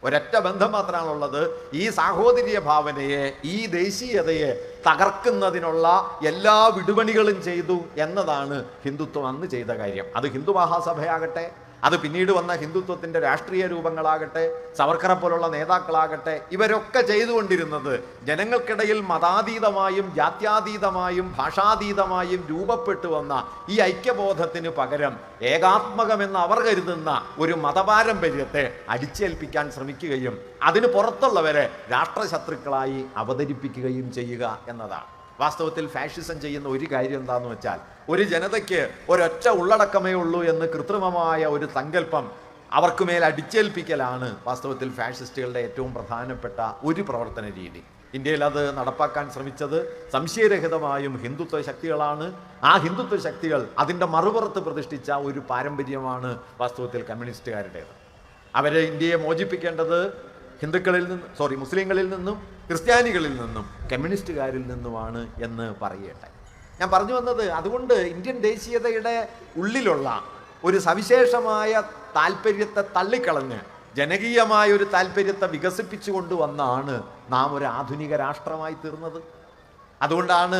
ഒരൊറ്റ ബന്ധം മാത്രമാണുള്ളത്. ഈ സാഹോദര്യ ഭാവനയെ, ഈ ദേശീയതയെ തകർക്കുന്നതിനുള്ള എല്ലാ വിടുപണികളും ചെയ്തു എന്നതാണ് ഹിന്ദുത്വം അന്ന് ചെയ്ത കാര്യം. അത് ഹിന്ദു മഹാസഭയാകട്ടെ, അത് പിന്നീട് വന്ന ഹിന്ദുത്വത്തിൻ്റെ രാഷ്ട്രീയ രൂപങ്ങളാകട്ടെ, സവർക്കറെ പോലുള്ള നേതാക്കളാകട്ടെ, ഇവരൊക്കെ ചെയ്തുകൊണ്ടിരുന്നത് ജനങ്ങൾക്കിടയിൽ മതാതീതമായും ജാത്യാതീതമായും ഭാഷാതീതമായും രൂപപ്പെട്ടു വന്ന ഈ ഐക്യബോധത്തിന് പകരം ഏകാത്മകമെന്ന് അവർ കരുതുന്ന ഒരു മതപാരമ്പര്യത്തെ അടിച്ചേൽപ്പിക്കാൻ ശ്രമിക്കുകയും അതിന് പുറത്തുള്ളവരെ രാഷ്ട്രശത്രുക്കളായി അവതരിപ്പിക്കുകയും ചെയ്യുക എന്നതാണ്. വാസ്തവത്തിൽ ഫാഷിസം ചെയ്യുന്ന ഒരു കാര്യം എന്താണെന്ന് വെച്ചാൽ, ഒരു ജനതയ്ക്ക് ഒരൊറ്റ ഉള്ളടക്കമേ ഉള്ളൂ എന്ന് കൃത്രിമമായ ഒരു സങ്കല്പം അവർക്ക് മേൽ അടിച്ചേൽപ്പിക്കലാണ് വാസ്തവത്തിൽ ഫാഷിസ്റ്റുകളുടെ ഏറ്റവും പ്രധാനപ്പെട്ട ഒരു പ്രവർത്തന രീതി. ഇന്ത്യയിൽ അത് നടപ്പാക്കാൻ ശ്രമിച്ചത് സംശയരഹിതമായും ഹിന്ദുത്വ ശക്തികളാണ്. ആ ഹിന്ദുത്വ ശക്തികൾ അതിൻ്റെ മറുപുറത്ത് പ്രതിഷ്ഠിച്ച ഒരു പാരമ്പര്യമാണ് വാസ്തവത്തിൽ കമ്മ്യൂണിസ്റ്റുകാരുടേത്. അവരെ ഇന്ത്യയെ മോചിപ്പിക്കേണ്ടത് മുസ്ലിങ്ങളിൽ നിന്നും ക്രിസ്ത്യാനികളിൽ നിന്നും കമ്മ്യൂണിസ്റ്റുകാരിൽ നിന്നുമാണ് എന്ന് പറയട്ടെ. ഞാൻ പറഞ്ഞു വന്നത്, അതുകൊണ്ട് ഇന്ത്യൻ ദേശീയതയുടെ ഉള്ളിലുള്ള ഒരു സവിശേഷമായ താല്പര്യത്തെ തള്ളിക്കളഞ്ഞ് ജനകീയമായ ഒരു താല്പര്യത്തെ വികസിപ്പിച്ചു കൊണ്ടുവന്നാണ് നാം ഒരു ആധുനിക രാഷ്ട്രമായി തീർന്നത്. അതുകൊണ്ടാണ്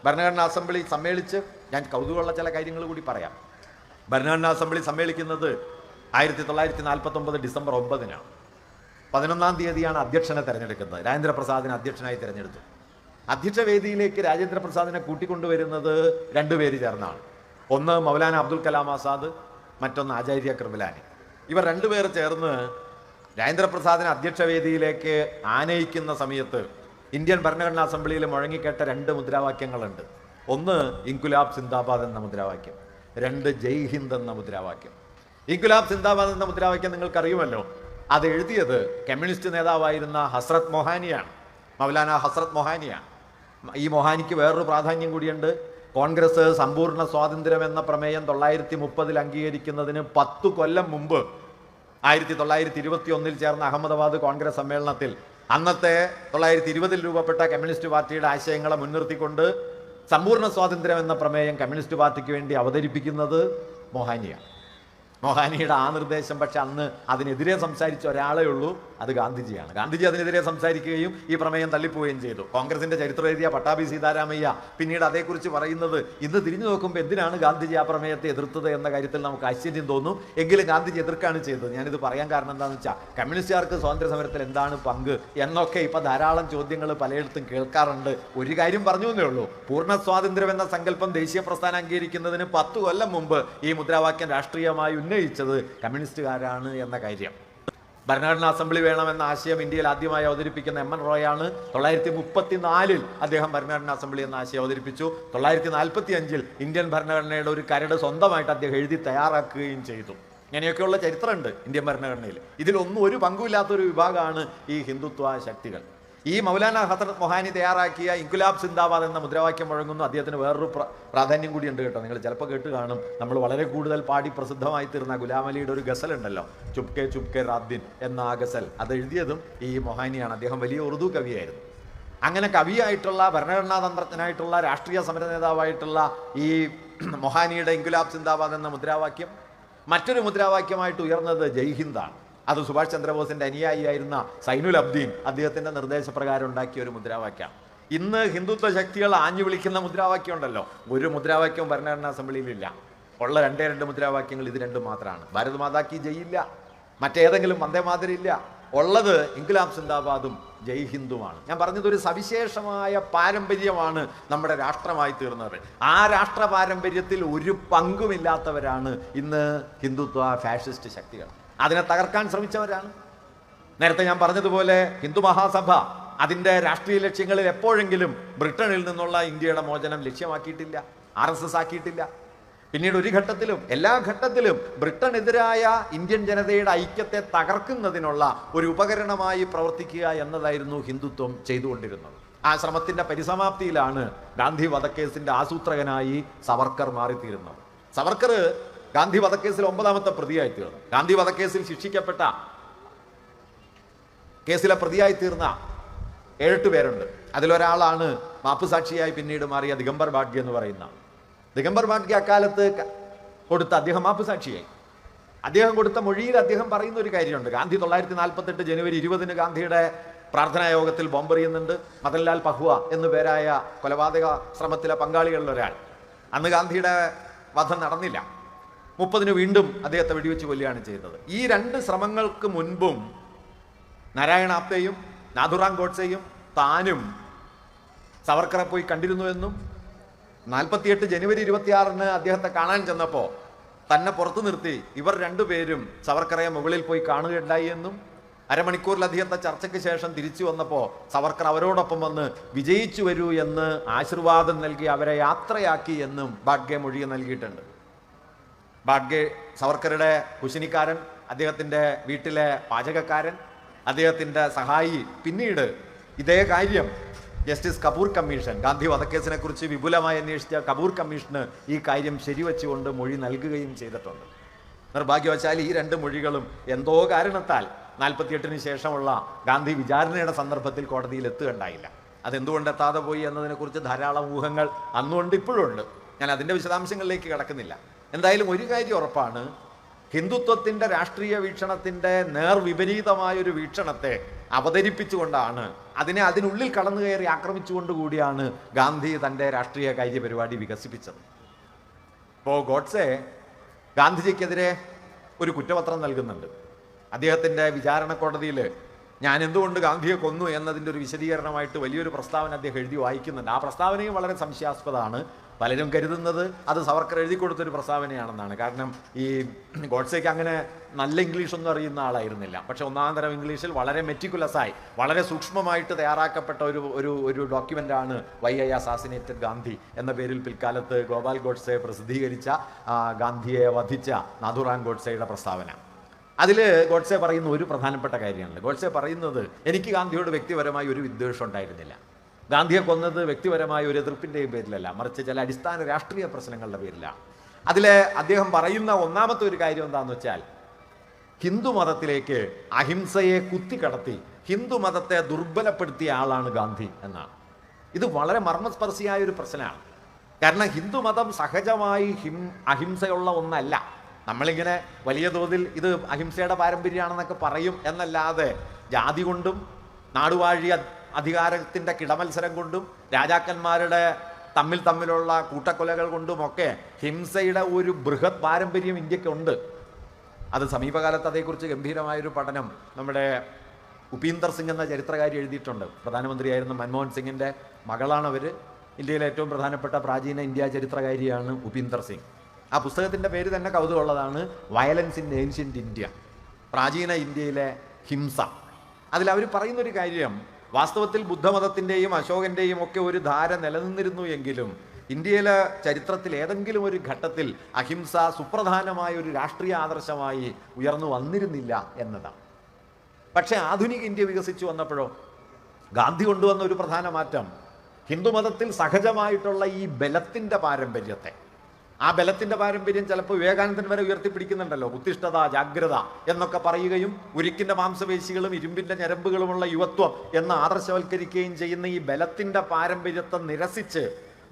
ഭരണഘടനാ അസംബ്ലി സമ്മേളിച്ച്, ഞാൻ കൗതുകമുള്ള ചില കാര്യങ്ങൾ കൂടി പറയാം. ഭരണഘടനാ അസംബ്ലി സമ്മേളിക്കുന്നത് 1949 ഡിസംബർ 9-നാണ്. 11-ാം തീയതിയാണ് അധ്യക്ഷനെ തിരഞ്ഞെടുക്കുന്നത്. രാജേന്ദ്രപ്രസാദിനെ അധ്യക്ഷനായി തിരഞ്ഞെടുത്തു. അധ്യക്ഷ വേദിയിലേക്ക് രാജേന്ദ്രപ്രസാദിനെ കൂട്ടിക്കൊണ്ടുവരുന്നത് 2 പേര് ചേർന്നാണ്. ഒന്ന് മൗലാന അബ്ദുൽ കലാം ആസാദ്, മറ്റൊന്ന് ആചാര്യ കൃപലാനി. ഇവർ 2 പേർ ചേർന്ന് രാജേന്ദ്രപ്രസാദിനെ അധ്യക്ഷ വേദിയിലേക്ക് ആനയിക്കുന്ന സമയത്ത് ഇന്ത്യൻ ഭരണഘടനാ അസംബ്ലിയിൽ മുഴങ്ങിക്കേട്ട 2 മുദ്രാവാക്യങ്ങളുണ്ട്. ഒന്ന് ഇൻകുലാബ് സിന്ദാബാദ് എന്ന മുദ്രാവാക്യം, 2 ജയ് ഹിന്ദ് എന്ന മുദ്രാവാക്യം. ഇൻക്വിലാബ് സിന്ദാബാദ് എന്ന മുദ്രാവാക്യം നിങ്ങൾക്കറിയുമല്ലോ. അത് എഴുതിയത് കമ്മ്യൂണിസ്റ്റ് നേതാവായിരുന്ന ഹസ്രത്ത് മൊഹാനിയാണ്, മൗലാന ഹസ്രത്ത് മൊഹാനിയാണ്. ഈ മൊഹാനിക്ക് വേറൊരു പ്രാധാന്യം കൂടിയുണ്ട്. കോൺഗ്രസ് സമ്പൂർണ്ണ സ്വാതന്ത്ര്യം എന്ന പ്രമേയം 1930 അംഗീകരിക്കുന്നതിന് 10 കൊല്ലം മുമ്പ് 1921 ചേർന്ന അഹമ്മദാബാദ് കോൺഗ്രസ് സമ്മേളനത്തിൽ അന്നത്തെ 1920 രൂപപ്പെട്ട കമ്മ്യൂണിസ്റ്റ് പാർട്ടിയുടെ ആശയങ്ങളെ മുൻനിർത്തിക്കൊണ്ട് സമ്പൂർണ്ണ സ്വാതന്ത്ര്യം എന്ന പ്രമേയം കമ്മ്യൂണിസ്റ്റ് പാർട്ടിക്ക് വേണ്ടി അവതരിപ്പിക്കുന്നത് മൊഹാനിയാണ്. മൊഹാനിയുടെ ആ നിർദ്ദേശം പക്ഷെ അന്ന് അതിനെതിരെ സംസാരിച്ച ഒരാളേ ഉള്ളൂ, അത് ഗാന്ധിജിയാണ്. ഗാന്ധിജി അതിനെതിരെ സംസാരിക്കുകയും ഈ പ്രമേയം തള്ളിപ്പോവുകയും ചെയ്തു. കോൺഗ്രസിന്റെ ചരിത്രം എഴുതിയ പട്ടാഭി സീതാരാമയ്യ പിന്നീട് അതേക്കുറിച്ച് പറയുന്നത് ഇന്ന് തിരിഞ്ഞു നോക്കുമ്പോൾ എന്തിനാണ് ഗാന്ധിജി ആ പ്രമേയത്തെ എതിർത്തത് എന്ന കാര്യത്തിൽ നമുക്ക് ആശ്ചര്യം തോന്നും. എങ്കിലും ഗാന്ധിജി എതിർക്കാണ് ചെയ്തത്. ഞാനിത് പറയാൻ കാരണം എന്താണെന്ന് വെച്ചാൽ കമ്മ്യൂണിസ്റ്റുകാർക്ക് സ്വാതന്ത്ര്യ സമരത്തിൽ എന്താണ് പങ്ക് എന്നൊക്കെ ഇപ്പം ധാരാളം ചോദ്യങ്ങൾ പലയിടത്തും കേൾക്കാറുണ്ട്. ഒരു കാര്യം പറഞ്ഞു എന്നേ ഉള്ളൂ, പൂർണ്ണ സ്വാതന്ത്ര്യം എന്ന സങ്കല്പം ദേശീയ പ്രസ്ഥാനം അംഗീകരിക്കുന്നതിന് 10 കൊല്ലം മുമ്പ് ഈ മുദ്രാവാക്യം രാഷ്ട്രീയമായി ഉന്നയിച്ചത് കമ്മ്യൂണിസ്റ്റുകാരാണ് എന്ന കാര്യം. ഭരണഘടനാ അസംബ്ലി വേണമെന്ന ആശയം ഇന്ത്യയിൽ ആദ്യമായി അവതരിപ്പിക്കുന്ന എം എൻ റോയാണ്. 1934 അദ്ദേഹം ഭരണഘടനാ അസംബ്ലി എന്ന ആശയം അവതരിപ്പിച്ചു. 1945 ഇന്ത്യൻ ഭരണഘടനയുടെ ഒരു കരട് സ്വന്തമായിട്ട് അദ്ദേഹം എഴുതി തയ്യാറാക്കുകയും ചെയ്തു. ഇങ്ങനെയൊക്കെയുള്ള ചരിത്രമുണ്ട് ഇന്ത്യൻ ഭരണഘടനയിൽ. ഇതിലൊന്നും ഒരു പങ്കുമില്ലാത്തൊരു വിഭാഗമാണ് ഈ ഹിന്ദുത്വ ശക്തികൾ. ഈ മൗലാന ഹസ്രത്ത് മൊഹാനി തയ്യാറാക്കിയ ഇൻക്വിലാബ് സിന്ദാബാദ് എന്ന മുദ്രാവാക്യം മുഴങ്ങുന്നു. അദ്ദേഹത്തിന് വേറൊരു പ്രാധാന്യം കൂടിയുണ്ട് കേട്ടോ. നിങ്ങൾ ചിലപ്പോൾ കേട്ട് കാണും. നമ്മൾ വളരെ കൂടുതൽ പാടി പ്രസിദ്ധമായി തീർന്ന ഗുലാം അലിയുടെ ഒരു ഗസൽ ഉണ്ടല്ലോ, ചുപ്കെ ചുപ്കെ റാദ്ദിൻ എന്ന ആ ഗസൽ, അത് എഴുതിയതും ഈ മൊഹാനിയാണ്. അദ്ദേഹം വലിയ ഉറുദു കവിയായിരുന്നു. അങ്ങനെ കവിയായിട്ടുള്ള, ഭരണഘടനാ തന്ത്രജ്ഞനായിട്ടുള്ള, രാഷ്ട്രീയ സമര നേതാവായിട്ടുള്ള ഈ മൊഹാനിയുടെ ഇൻക്വിലാബ് സിന്ദാബാദ് എന്ന മുദ്രാവാക്യം മറ്റൊരു മുദ്രാവാക്യമായിട്ട് ഉയർന്നത് ജയ് ഹിന്ദാണ്. അത് സുഭാഷ് ചന്ദ്രബോസിന്റെ അനുയായിയായിരുന്ന സൈനുൽ അബ്ദീൻ അദ്ദേഹത്തിന്റെ നിർദ്ദേശപ്രകാരം ഉണ്ടാക്കിയ ഒരു മുദ്രാവാക്യം. ഇന്ന് ഹിന്ദുത്വ ശക്തികൾ ആഞ്ഞു വിളിക്കുന്ന മുദ്രാവാക്യം ഉണ്ടല്ലോ, ഒരു മുദ്രാവാക്യവും ഭരണഘടനാ അസംബ്ലിയിലില്ല. ഉള്ള 2 മുദ്രാവാക്യങ്ങൾ ഇത് 2 മാത്രമാണ്. ഭാരത് മാതാ കി ജയ് ഇല്ല, മറ്റേതെങ്കിലും വന്ദേ മാതരം ഇല്ല. ഉള്ളത് ഇൻക്വിലാബ് സിന്ദാബാദും ജയ് ഹിന്ദുമാണ്. ഞാൻ പറഞ്ഞത് ഒരു സവിശേഷമായ പാരമ്പര്യമാണ് നമ്മുടെ രാഷ്ട്രമായി തീർന്നത്. ആ രാഷ്ട്ര പാരമ്പര്യത്തിൽ ഒരു പങ്കുമില്ലാത്തവരാണ് ഇന്ന് ഹിന്ദുത്വ ഫാഷിസ്റ്റ് ശക്തികൾ. അതിനെ തകർക്കാൻ ശ്രമിച്ചവരാണ്. നേരത്തെ ഞാൻ പറഞ്ഞതുപോലെ ഹിന്ദു മഹാസഭ അതിൻ്റെ രാഷ്ട്രീയ ലക്ഷ്യങ്ങളിൽ എപ്പോഴെങ്കിലും ബ്രിട്ടനിൽ നിന്നുള്ള ഇന്ത്യയുടെ മോചനം ലക്ഷ്യമാക്കിയിട്ടില്ല, RSS ആക്കിയിട്ടില്ല. പിന്നീട് ഒരു ഘട്ടത്തിലും, എല്ലാ ഘട്ടത്തിലും ബ്രിട്ടനെതിരായ ഇന്ത്യൻ ജനതയുടെ ഐക്യത്തെ തകർക്കുന്നതിനുള്ള ഒരു ഉപകരണമായി പ്രവർത്തിക്കുക എന്നതായിരുന്നു ഹിന്ദുത്വം ചെയ്തുകൊണ്ടിരുന്നത്. ആ ശ്രമത്തിന്റെ പരിസമാപ്തിയിലാണ് ഗാന്ധി വധക്കേസിന്റെ ആസൂത്രകനായി സവർക്കർ മാറിത്തീരുന്നത്. സവർക്കർ ഗാന്ധി വധക്കേസിൽ 9ാമത്തെ പ്രതിയായി തീർന്നു. ഗാന്ധി വധക്കേസിൽ ശിക്ഷിക്കപ്പെട്ട കേസിലെ പ്രതിയായി തീർന്ന 7 പേരുണ്ട്. അതിലൊരാളാണ് മാപ്പുസാക്ഷിയായി പിന്നീട് മാറിയ ദിഗംബർ ബാഡ്ഗെ എന്ന് പറയുന്ന. ദിഗംബർ ബാഡ്ഗെ അക്കാലത്ത് കൊടുത്ത, അദ്ദേഹം മാപ്പുസാക്ഷിയായി. അദ്ദേഹം കൊടുത്ത മൊഴിയിൽ അദ്ദേഹം പറയുന്ന ഒരു കാര്യമുണ്ട്. ഗാന്ധി 1948 ജനുവരി 20 ഗാന്ധിയുടെ പ്രാർത്ഥനാ യോഗത്തിൽ ബോംബെറിയുന്നുണ്ട്. മദൻലാൽ പഹുവ എന്നു പേരായ കൊലപാതക ശ്രമത്തിലെ പങ്കാളികളിൽ ഒരാൾ. അന്ന് ഗാന്ധിയുടെ വധം നടന്നില്ല. 30 വീണ്ടും അദ്ദേഹത്തെ വെടിവെച്ച് കൊല്ലുകയാണ് ചെയ്തത്. ഈ 2 ശ്രമങ്ങൾക്ക് മുൻപും നാരായണ ആപ്തെയും നാഥുറാം ഗോഡ്സെയും താനും സവർക്കറെ പോയി കണ്ടിരുന്നുവെന്നും 48 ജനുവരി 26 അദ്ദേഹത്തെ കാണാൻ ചെന്നപ്പോൾ തന്നെ പുറത്തു നിർത്തി ഇവർ 2 പേരും സവർക്കറെ മുകളിൽ പോയി കാണുകയുണ്ടായി എന്നും, അരമണിക്കൂറിലധികത്തെ ചർച്ചയ്ക്ക് ശേഷം തിരിച്ചു വന്നപ്പോൾ സവർക്കർ അവരോടൊപ്പം വന്ന് വിജയിച്ചു വരൂ എന്ന് ആശീർവാദം നൽകി അവരെ യാത്രയാക്കി എന്നും ബാഡ്ഗെ മൊഴി നൽകിയിട്ടുണ്ട്. ബാഡ്ഗെ സവർക്കറുടെ കുശിനിക്കാരൻ, അദ്ദേഹത്തിൻ്റെ വീട്ടിലെ പാചകക്കാരൻ, അദ്ദേഹത്തിൻ്റെ സഹായി. പിന്നീട് ഇതേ കാര്യം ജസ്റ്റിസ് കപൂർ കമ്മീഷൻ, ഗാന്ധി വധക്കേസിനെ കുറിച്ച് വിപുലമായി അന്വേഷിച്ച കപൂർ കമ്മീഷന് ഈ കാര്യം ശരിവെച്ചുകൊണ്ട് മൊഴി നൽകുകയും ചെയ്തിട്ടുണ്ട്. നിർഭാഗ്യവശാൽ ഈ 2 മൊഴികളും എന്തോ കാരണത്താൽ 48 ശേഷമുള്ള ഗാന്ധി വിചാരണയുടെ സന്ദർഭത്തിൽ കോടതിയിൽ എത്തുകയുണ്ടായില്ല. അതെന്തുകൊണ്ട് എത്താതെ പോയി എന്നതിനെക്കുറിച്ച് ധാരാളം ഊഹങ്ങൾ അന്നുകൊണ്ട് ഇപ്പോഴുണ്ട്. ഞാൻ അതിൻ്റെ വിശദാംശങ്ങളിലേക്ക് കടക്കുന്നില്ല. എന്തായാലും ഒരു കാര്യം ഉറപ്പാണ്, ഹിന്ദുത്വത്തിൻ്റെ രാഷ്ട്രീയ വീക്ഷണത്തിൻ്റെ നേർവിപരീതമായൊരു വീക്ഷണത്തെ അവതരിപ്പിച്ചുകൊണ്ടാണ്, അതിനുള്ളിൽ കടന്നു കയറി ആക്രമിച്ചുകൊണ്ടുകൂടിയാണ് ഗാന്ധി തൻ്റെ രാഷ്ട്രീയ കാര്യപരിപാടി വികസിപ്പിച്ചത്. ഇപ്പോൾ ഗോഡ്സെ ഗാന്ധിജിക്കെതിരെ ഒരു കുറ്റപത്രം നൽകുന്നുണ്ട്. അദ്ദേഹത്തിൻ്റെ വിചാരണ കോടതിയിൽ ഞാൻ എന്തുകൊണ്ട് ഗാന്ധിയെ കൊന്നു എന്നതിൻ്റെ ഒരു വിശദീകരണമായിട്ട് വലിയൊരു പ്രസ്താവന അദ്ദേഹം എഴുതി വായിക്കുന്നുണ്ട്. ആ പ്രസ്താവനയും വളരെ സംശയാസ്പദമാണ്. പലരും കരുതുന്നത് അത് സവർക്കർ എഴുതി കൊടുത്തൊരു പ്രസ്താവനയാണെന്നാണ്. കാരണം ഈ ഗോഡ്സേക്ക് അങ്ങനെ നല്ല ഇംഗ്ലീഷൊന്നും അറിയുന്ന ആളായിരുന്നില്ല. പക്ഷെ ഒന്നാം തരം ഇംഗ്ലീഷിൽ വളരെ മെറ്റിക്കുലസായി വളരെ സൂക്ഷ്മമായിട്ട് തയ്യാറാക്കപ്പെട്ട ഒരു ഡോക്യുമെൻ്റാണ് വൈ ഐ അസാസിനേറ്റഡ് ഗാന്ധി എന്ന പേരിൽ പിൽക്കാലത്ത് ഗോപാൽ ഗോഡ്സെ പ്രസിദ്ധീകരിച്ച ഗാന്ധിയെ വധിച്ച നാഥുറാം ഗോഡ്സെയുടെ പ്രസ്താവന. അതിൽ ഗോഡ്സെ പറയുന്ന ഒരു പ്രധാനപ്പെട്ട കാര്യമാണ്. ഗോഡ്സെ പറയുന്നത് എനിക്ക് ഗാന്ധിയോട് വ്യക്തിപരമായി ഒരു വിദ്വേഷം ഉണ്ടായിരുന്നില്ല. ഗാന്ധിയെ കൊന്നത് വ്യക്തിപരമായ ഒരു എതിർപ്പിൻ്റെയും പേരിലല്ല, മറിച്ച് ചില അടിസ്ഥാന രാഷ്ട്രീയ പ്രശ്നങ്ങളുടെ പേരിലാണ്. അതിൽ അദ്ദേഹം പറയുന്ന ഒന്നാമത്തെ ഒരു കാര്യം എന്താണെന്ന് വെച്ചാൽ, ഹിന്ദു മതത്തിലേക്ക് അഹിംസയെ കുത്തിക്കടത്തി ഹിന്ദു മതത്തെ ദുർബലപ്പെടുത്തിയ ആളാണ് ഗാന്ധി എന്നാണ്. ഇത് വളരെ മർമ്മസ്പർശിയായ ഒരു പ്രശ്നമാണ്. കാരണം ഹിന്ദുമതം സഹജമായി അഹിംസയുള്ള ഒന്നല്ല. നമ്മളിങ്ങനെ വലിയ തോതിൽ ഇത് അഹിംസയുടെ പാരമ്പര്യമാണെന്നൊക്കെ പറയും എന്നല്ലാതെ ജാതി കൊണ്ടും നാടുവാഴി അധികാരത്തിൻ്റെ കിടമത്സരം കൊണ്ടും രാജാക്കന്മാരുടെ തമ്മിലുള്ള കൂട്ടക്കൊലകൾ കൊണ്ടുമൊക്കെ ഹിംസയുടെ ഒരു ബൃഹത് പാരമ്പര്യം ഇന്ത്യക്കുണ്ട്. അത് സമീപകാലത്ത് അതേക്കുറിച്ച് ഗംഭീരമായൊരു പഠനം നമ്മുടെ ഉപീന്ദർ സിംഗ് എന്ന ചരിത്രകാരി എഴുതിയിട്ടുണ്ട്. പ്രധാനമന്ത്രിയായിരുന്ന മൻമോഹൻ സിംഗിൻ്റെ മകളാണവർ. ഇന്ത്യയിലെ ഏറ്റവും പ്രധാനപ്പെട്ട പ്രാചീന ഇന്ത്യ ചരിത്രകാരിയാണ് ഉപീന്ദർ സിംഗ്. ആ പുസ്തകത്തിൻ്റെ പേര് തന്നെ കൗതുകമുള്ളതാണ്, വയലൻസ് ഇൻ ഏൻഷ്യൻ്റ് ഇന്ത്യ, പ്രാചീന ഇന്ത്യയിലെ ഹിംസ. അതിലവർ പറയുന്നൊരു കാര്യം, വാസ്തവത്തിൽ ബുദ്ധമതത്തിൻ്റെയും അശോകൻ്റെയും ഒക്കെ ഒരു ധാര നിലനിന്നിരുന്നു എങ്കിലും ഇന്ത്യയിലെ ചരിത്രത്തിൽ ഏതെങ്കിലും ഒരു ഘട്ടത്തിൽ അഹിംസ സുപ്രധാനമായ ഒരു രാഷ്ട്രീയ ആദർശമായി ഉയർന്നു വന്നിരുന്നില്ല എന്നതാണ്. പക്ഷേ ആധുനിക ഇന്ത്യ വികസിച്ചു വന്നപ്പോഴോ ഗാന്ധി കൊണ്ടുവന്ന ഒരു പ്രധാന മാറ്റം ഹിന്ദുമതത്തിൽ സഹജമായിട്ടുള്ള ഈ ബലത്തിൻ്റെ പാരമ്പര്യത്തെ, ആ ബലത്തിൻ്റെ പാരമ്പര്യം ചിലപ്പോൾ വിവേകാനന്ദൻ വരെ ഉയർത്തിപ്പിടിക്കുന്നുണ്ടല്ലോ, ഉത്തിഷ്ഠത, ജാഗ്രത എന്നൊക്കെ പറയുകയും ഉരുക്കിൻ്റെ മാംസപേശികളും ഇരുമ്പിൻ്റെ ഞരമ്പുകളുമുള്ള യുവത്വം എന്ന് ആദർശവൽക്കരിക്കുകയും ചെയ്യുന്ന ഈ ബലത്തിൻ്റെ പാരമ്പര്യത്തെ നിരസിച്ച്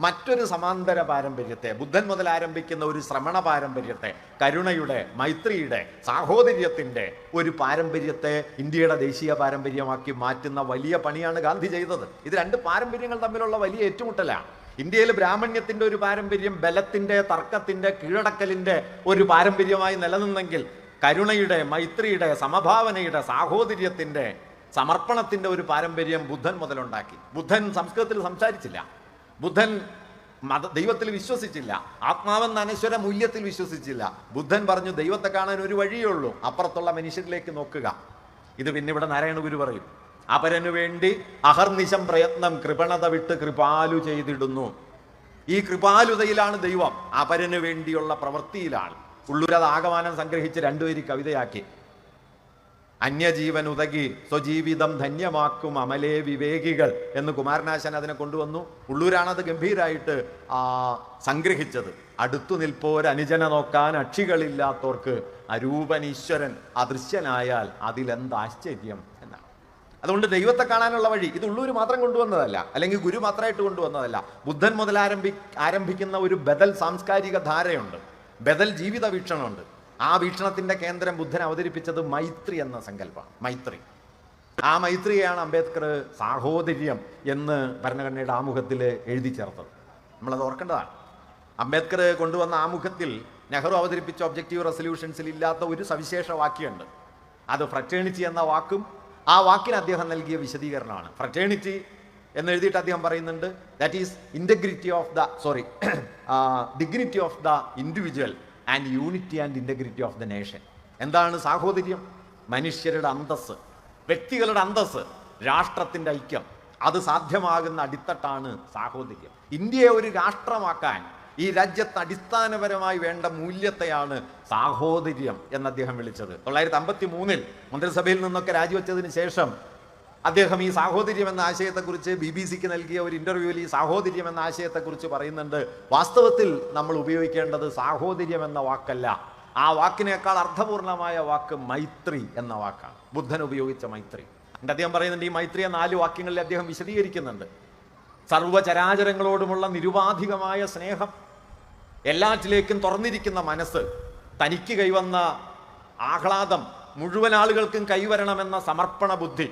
മറ്റൊരു സമാന്തര പാരമ്പര്യത്തെ, ബുദ്ധൻ മുതൽ ആരംഭിക്കുന്ന ഒരു ശ്രമണ പാരമ്പര്യത്തെ, കരുണയുടെ, മൈത്രിയുടെ, സാഹോദര്യത്തിൻ്റെ ഒരു പാരമ്പര്യത്തെ ഇന്ത്യയുടെ ദേശീയ പാരമ്പര്യമാക്കി മാറ്റുന്ന വലിയ പണിയാണ് ഗാന്ധി ചെയ്തത്. ഇത് രണ്ട് പാരമ്പര്യങ്ങൾ തമ്മിലുള്ള വലിയ ഏറ്റുമുട്ടലാണ്. ഇന്ത്യയിൽ ബ്രാഹ്മണ്യത്തിൻ്റെ ഒരു പാരമ്പര്യം ബലത്തിൻ്റെ, തർക്കത്തിൻ്റെ, കീഴടക്കലിൻ്റെ ഒരു പാരമ്പര്യമായി നിലനിന്നെങ്കിൽ കരുണയുടെ, മൈത്രിയുടെ, സമഭാവനയുടെ, സാഹോദര്യത്തിൻ്റെ, സമർപ്പണത്തിൻ്റെ ഒരു പാരമ്പര്യം ബുദ്ധൻ മുതലുണ്ടാക്കി. ബുദ്ധൻ സംസ്കൃതത്തിൽ സംസാരിച്ചില്ല, ബുദ്ധൻ ദൈവത്തിൽ വിശ്വസിച്ചില്ല, ആത്മാവെന്ന അനശ്വര മൂല്യത്തിൽ വിശ്വസിച്ചില്ല. ബുദ്ധൻ പറഞ്ഞു ദൈവത്തെ കാണാൻ ഒരു വഴിയേ ഉള്ളൂ, അപ്പുറത്തുള്ള മനുഷ്യരിലേക്ക് നോക്കുക. ഇത് പിന്നെ ഇവിടെ നാരായണ ഗുരു പറയും, അപരനു വേണ്ടി അഹർനിശം പ്രയത്നം കൃപണത വിട്ട് കൃപാലു ചെയ്തിടുന്നു. ഈ കൃപാലുതയിലാണ് ദൈവം, അപരനു വേണ്ടിയുള്ള പ്രവൃത്തിയിലാണ്. ഉള്ളൂരത് ആകമാനം സംഗ്രഹിച്ച് രണ്ടുപേരി കവിതയാക്കി. അന്യജീവൻ ഉതകി സ്വജീവിതം ധന്യമാക്കും അമലേ വിവേകികൾ എന്ന് കുമാരനാശൻ അതിനെ കൊണ്ടുവന്നു. ഉള്ളൂരാണത് ഗംഭീരായിട്ട് സംഗ്രഹിച്ചത്. അടുത്തു നിൽപ്പോരനുജന നോക്കാൻ അക്ഷികളില്ലാത്തോർക്ക് അരൂപനീശ്വരൻ അദൃശ്യനായാൽ അതിലെന്താശ്ചര്യം എന്നാണ്. അതുകൊണ്ട് ദൈവത്തെ കാണാനുള്ള വഴി ഇത് ഉള്ളൂർ മാത്രം കൊണ്ടുവന്നതല്ല, അല്ലെങ്കിൽ ഗുരു മാത്രമായിട്ട് കൊണ്ടുവന്നതല്ല. ബുദ്ധൻ മുതൽ ആരംഭിക്കുന്ന ഒരു ബദൽ സാംസ്കാരിക ധാരയുണ്ട്, ബദൽ ജീവിത വീക്ഷണമുണ്ട്. ആ വീക്ഷണത്തിൻ്റെ കേന്ദ്രം ബുദ്ധൻ അവതരിപ്പിച്ചത് മൈത്രി എന്ന സങ്കല്പമാണ്. മൈത്രി, ആ മൈത്രിയെയാണ് അംബേദ്കർ സാഹോദര്യം എന്ന് ഭരണഘടനയുടെ ആമുഖത്തിൽ എഴുതി ചേർത്തത്. നമ്മളത് ഓർക്കേണ്ടതാണ്. അംബേദ്കർ കൊണ്ടുവന്ന ആമുഖത്തിൽ നെഹ്റു അവതരിപ്പിച്ച ഒബ്ജക്റ്റീവ് റെസൊല്യൂഷൻസിൽ ഇല്ലാത്ത ഒരു സവിശേഷ വാക്യമുണ്ട്. അത് ഫ്രറ്റേണിറ്റി എന്ന വാക്കും ആ വാക്കിന് അദ്ദേഹം നൽകിയ വിശദീകരണമാണ്. ഫ്രറ്റേണിറ്റി എന്നെഴുതിയിട്ട് അദ്ദേഹം പറയുന്നുണ്ട്, that is dignity of the individual and unity and integrity of the nation. എന്താണ് സാഹോദര്യം? മനുഷ്യരുടെ അന്തസ്സ്, വ്യക്തികളുടെ അന്തസ്സ്, രാഷ്ട്രത്തിൻ്റെ ഐക്യം, അത് സാധ്യമാകുന്ന അടിത്തട്ടാണ് സാഹോദര്യം. ഇന്ത്യയെ ഒരു രാഷ്ട്രമാക്കാൻ ഈ രാജ്യത്ത് അടിസ്ഥാനപരമായി വേണ്ട മൂല്യത്തെയാണ് സാഹോദര്യം എന്ന് അദ്ദേഹം വിളിച്ചത്. 1953 മന്ത്രിസഭയിൽ നിന്നൊക്കെ രാജിവെച്ചതിന് ശേഷം അദ്ദേഹം ഈ സാഹോദര്യം എന്ന ആശയത്തെക്കുറിച്ച് BBC-ക്ക് നൽകിയ ഒരു ഇൻ്റർവ്യൂവിൽ ഈ സാഹോദര്യം എന്ന ആശയത്തെക്കുറിച്ച് പറയുന്നുണ്ട്, വാസ്തവത്തിൽ നമ്മൾ ഉപയോഗിക്കേണ്ടത് സാഹോദര്യം എന്ന വാക്കല്ല, ആ വാക്കിനേക്കാൾ അർത്ഥപൂർണമായ വാക്ക് മൈത്രി എന്ന വാക്കാണ്. ബുദ്ധൻ ഉപയോഗിച്ച മൈത്രി. അദ്ദേഹം പറയുന്നുണ്ട്, ഈ മൈത്രിയെ 4 വാക്യങ്ങളിൽ അദ്ദേഹം വിശദീകരിക്കുന്നുണ്ട്. സർവ്വചരാചരങ്ങളോടുമുള്ള നിരുപാധികമായ സ്നേഹം, എല്ലാറ്റിലേക്കും തുറന്നിരിക്കുന്ന മനസ്സ്, തനിക്ക് കൈവന്ന ആഹ്ലാദം മുഴുവൻ ആളുകൾക്കും കൈവരണമെന്ന സമർപ്പണ ബുദ്ധി,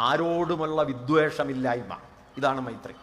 ആരോടുമുള്ള വിദ്വേഷമില്ലായ്മ, ഇതാണ് മൈത്രി.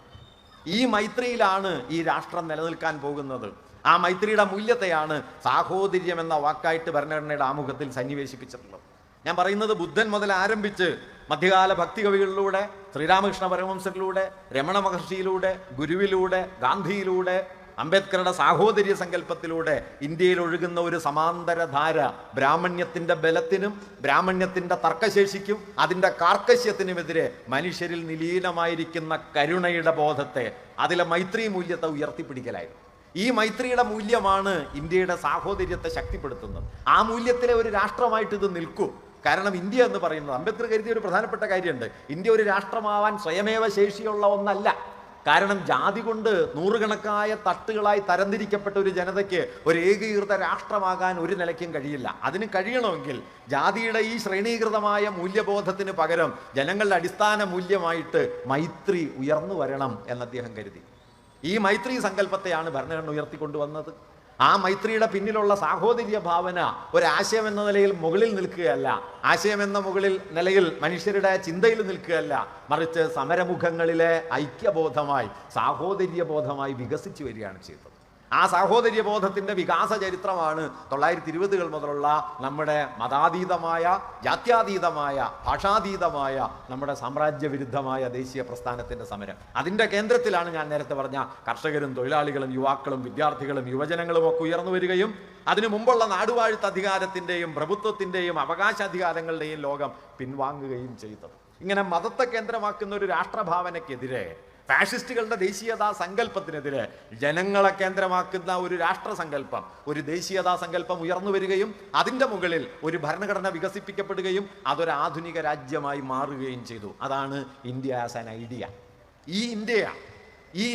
ഈ മൈത്രിയിലാണ് ഈ രാഷ്ട്രം നിലനിൽക്കാൻ പോകുന്നത്. ആ മൈത്രിയുടെ മൂല്യത്തെയാണ് സാഹോദര്യം എന്ന വാക്കായിട്ട് ഭരണഘടനയുടെ ആമുഖത്തിൽ സന്നിവേശിപ്പിച്ചിട്ടുള്ളത്. ഞാൻ പറയുന്നത് ബുദ്ധൻ മുതൽ ആരംഭിച്ച് മധ്യകാല ഭക്തികവികളിലൂടെ, ശ്രീരാമകൃഷ്ണ പരമഹംസരിലൂടെ, രമണ മഹർഷിയിലൂടെ, ഗുരുവിലൂടെ, ഗാന്ധിയിലൂടെ, അംബേദ്കറുടെ സാഹോദര്യ സങ്കല്പത്തിലൂടെ ഇന്ത്യയിൽ ഒഴുകുന്ന ഒരു സമാന്തര ധാര ബ്രാഹ്മണ്യത്തിൻ്റെ ബലത്തിനും ബ്രാഹ്മണ്യത്തിൻ്റെ തർക്കശേഷിക്കും അതിൻ്റെ കാർക്കശ്യത്തിനുമെതിരെ മനുഷ്യരിൽ നിലീനമായിരിക്കുന്ന കരുണയുടെ ബോധത്തെ, അതിലെ മൈത്രി മൂല്യത്തെ ഉയർത്തിപ്പിടിക്കലായിരുന്നു. ഈ മൈത്രിയുടെ മൂല്യമാണ് ഇന്ത്യയുടെ സാഹോദര്യത്തെ ശക്തിപ്പെടുത്തുന്നത്. ആ മൂല്യത്തിലെ ഒരു രാഷ്ട്രമായിട്ട് ഇത് നിൽക്കൂ. കാരണം ഇന്ത്യ എന്ന് പറയുന്നത്, അംബേദ്കർ കരുതിയ ഒരു പ്രധാനപ്പെട്ട കാര്യമുണ്ട്, ഇന്ത്യ ഒരു രാഷ്ട്രമാവാൻ സ്വയമേവ ശേഷിയുള്ള ഒന്നല്ല. കാരണം ജാതി കൊണ്ട് നൂറുകണക്കായ തട്ടുകളായി തരംതിരിക്കപ്പെട്ട ഒരു ജനതയ്ക്ക് ഒരു ഏകീകൃത രാഷ്ട്രമാകാൻ ഒരു നിലയ്ക്കും കഴിയില്ല. അതിന് കഴിയണമെങ്കിൽ ജാതിയുടെ ഈ ശ്രേണീകൃതമായ മൂല്യബോധത്തിന് പകരം ജനങ്ങളുടെ അടിസ്ഥാന മൂല്യമായിട്ട് മൈത്രി ഉയർന്നു വരണം എന്ന് അദ്ദേഹം കരുതി. ഈ മൈത്രി സങ്കല്പത്തെയാണ് ഭരണഘടന ഉയർത്തിക്കൊണ്ടുവന്നത്. ആ മൈത്രിയുടെ പിന്നിലുള്ള സാഹോദര്യ ഭാവന ഒരാശയം എന്ന നിലയിൽ മുകളിൽ നിൽക്കുകയല്ല, ആശയം എന്ന നിലയിൽ മനുഷ്യരുടെ ചിന്തയിൽ നിൽക്കുകയല്ല, മറിച്ച് സമരമുഖങ്ങളിലെ ഐക്യബോധമായി സാഹോദര്യബോധമായി വികസിച്ചു വരികയാണ് ചെയ്തത്. ആ സാഹോദര്യബോധത്തിൻ്റെ വികാസ ചരിത്രമാണ് 1920-കൾ മുതലുള്ള നമ്മുടെ മതാതീതമായ, ജാത്യാതീതമായ, ഭാഷാതീതമായ നമ്മുടെ സാമ്രാജ്യവിരുദ്ധമായ ദേശീയ പ്രസ്ഥാനത്തിൻ്റെ സമരം. അതിൻ്റെ കേന്ദ്രത്തിലാണ് ഞാൻ നേരത്തെ പറഞ്ഞ കർഷകരും തൊഴിലാളികളും യുവാക്കളും വിദ്യാർത്ഥികളും യുവജനങ്ങളും ഒക്കെ ഉയർന്നു വരികയും അതിനു മുമ്പുള്ള നാടുവാഴ്ത്ത അധികാരത്തിൻ്റെയും പ്രഭുത്വത്തിൻ്റെയും അവകാശാധികാരങ്ങളുടെയും ലോകം പിൻവാങ്ങുകയും ചെയ്തത്. ഇങ്ങനെ മതത്തെ കേന്ദ്രമാക്കുന്ന ഒരു രാഷ്ട്രഭാവനയ്ക്കെതിരെ, ഫാഷിസ്റ്റുകളുടെ ദേശീയതാ സങ്കല്പത്തിനെതിരെ ജനങ്ങളെ കേന്ദ്രമാക്കുന്ന ഒരു രാഷ്ട്രസങ്കല്പം, ഒരു ദേശീയതാ സങ്കല്പം ഉയർന്നു വരികയും അതിൻ്റെ മുകളിൽ ഒരു ഭരണഘടന വികസിപ്പിക്കപ്പെടുകയും അതൊരു ആധുനിക രാജ്യമായി മാറുകയും ചെയ്തു. അതാണ് ഇന്ത്യ ആസ് ആൻ ഐഡിയ. ഈ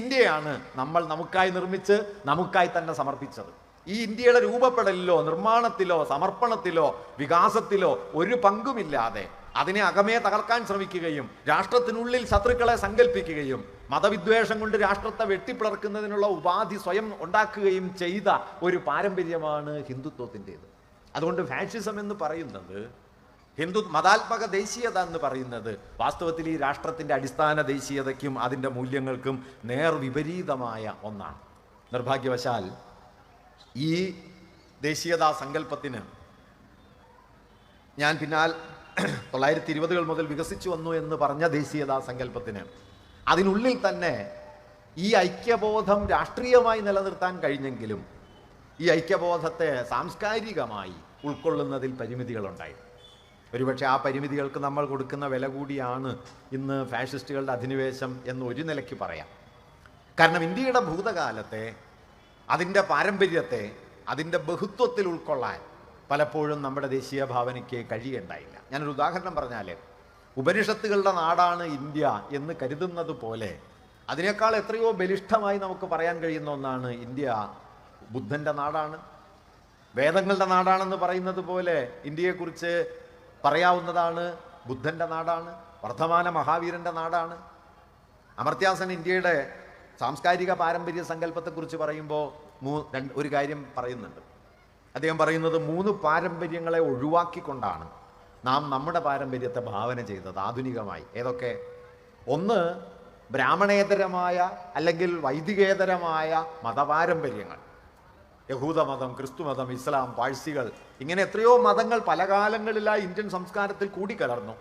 ഇന്ത്യയാണ് നമ്മൾ നമുക്കായി നിർമ്മിച്ച് നമുക്കായി തന്നെ സമർപ്പിച്ചത്. ഈ ഇന്ത്യയുടെ രൂപപ്പെടലിലോ നിർമ്മാണത്തിലോ സമർപ്പണത്തിലോ വികാസത്തിലോ ഒരു പങ്കുമില്ലാതെ അതിനെ അകമേ തകർക്കാൻ ശ്രമിക്കുകയും രാഷ്ട്രത്തിനുള്ളിൽ ശത്രുക്കളെ സങ്കല്പിക്കുകയും മതവിദ്വേഷം കൊണ്ട് രാഷ്ട്രത്തെ വെട്ടിപ്പിളർക്കുന്നതിനുള്ള ഉപാധി സ്വയം ഉണ്ടാക്കുകയും ചെയ്ത ഒരു പാരമ്പര്യമാണ് ഹിന്ദുത്വത്തിൻ്റെത്. അതുകൊണ്ട് ഫാഷിസം എന്ന് പറയുന്നത്, മതാത്മക ദേശീയത എന്ന് പറയുന്നത് വാസ്തവത്തിൽ ഈ രാഷ്ട്രത്തിൻ്റെ അടിസ്ഥാന ദേശീയതയ്ക്കും അതിൻ്റെ മൂല്യങ്ങൾക്കും നേർവിപരീതമായ ഒന്നാണ്. നിർഭാഗ്യവശാൽ ഈ ദേശീയതാ സങ്കല്പത്തിന് ഞാൻ 1920-കൾ മുതൽ വികസിച്ചു വന്നു എന്ന് പറഞ്ഞ ദേശീയതാ സങ്കല്പത്തിന് അതിനുള്ളിൽ തന്നെ ഈ ഐക്യബോധം രാഷ്ട്രീയമായി നിലനിർത്താൻ കഴിഞ്ഞെങ്കിലും ഈ ഐക്യബോധത്തെ സാംസ്കാരികമായി ഉൾക്കൊള്ളുന്നതിൽ പരിമിതികളുണ്ടായി. ഒരുപക്ഷെ ആ പരിമിതികൾക്ക് നമ്മൾ കൊടുക്കുന്ന വില കൂടിയാണ് ഇന്ന് ഫാഷിസ്റ്റുകളുടെ അധിനിവേശം എന്ന് ഒരു നിലയ്ക്ക് പറയാം. കാരണം ഇന്ത്യയുടെ ഭൂതകാലത്തെ, അതിൻ്റെ പാരമ്പര്യത്തെ, അതിൻ്റെ ബഹുത്വത്തിൽ ഉൾക്കൊള്ളാൻ പലപ്പോഴും നമ്മുടെ ദേശീയ ഭാവനയ്ക്ക് കഴിയുണ്ടായില്ല. ഞാനൊരു ഉദാഹരണം പറഞ്ഞാൽ, ഉപനിഷത്തുകളുടെ നാടാണ് ഇന്ത്യ എന്ന് കരുതുന്നത് പോലെ അതിനേക്കാൾ എത്രയോ ബലിഷ്ഠമായി നമുക്ക് പറയാൻ കഴിയുന്ന ഒന്നാണ് ഇന്ത്യ ബുദ്ധൻ്റെ നാടാണ്. വേദങ്ങളുടെ നാടാണെന്ന് പറയുന്നത് പോലെ ഇന്ത്യയെക്കുറിച്ച് പറയാവുന്നതാണ് ബുദ്ധൻ്റെ നാടാണ്, വർദ്ധമാന മഹാവീരൻ്റെ നാടാണ്. അമർത്യാസൻ ഇന്ത്യയുടെ സാംസ്കാരിക പാരമ്പര്യ സങ്കല്പത്തെക്കുറിച്ച് പറയുമ്പോൾ ഒരു കാര്യം പറയുന്നുണ്ട്. അദ്ദേഹം പറയുന്നത് 3 പാരമ്പര്യങ്ങളെ ഒഴിവാക്കിക്കൊണ്ടാണ് നാം നമ്മുടെ പാരമ്പര്യത്തെ ഭാവന ചെയ്തത് ആധുനികമായി. ഏതൊക്കെ? ഒന്ന്, ബ്രാഹ്മണേതരമായ അല്ലെങ്കിൽ വൈദികേതരമായ മതപാരമ്പര്യങ്ങൾ. യഹൂദമതം, ക്രിസ്തുമതം, ഇസ്ലാം, പാഴ്സികൾ, ഇങ്ങനെ എത്രയോ മതങ്ങൾ പല കാലങ്ങളിലായി ഇന്ത്യൻ സംസ്കാരത്തിൽ കൂടിക്കലർന്നു.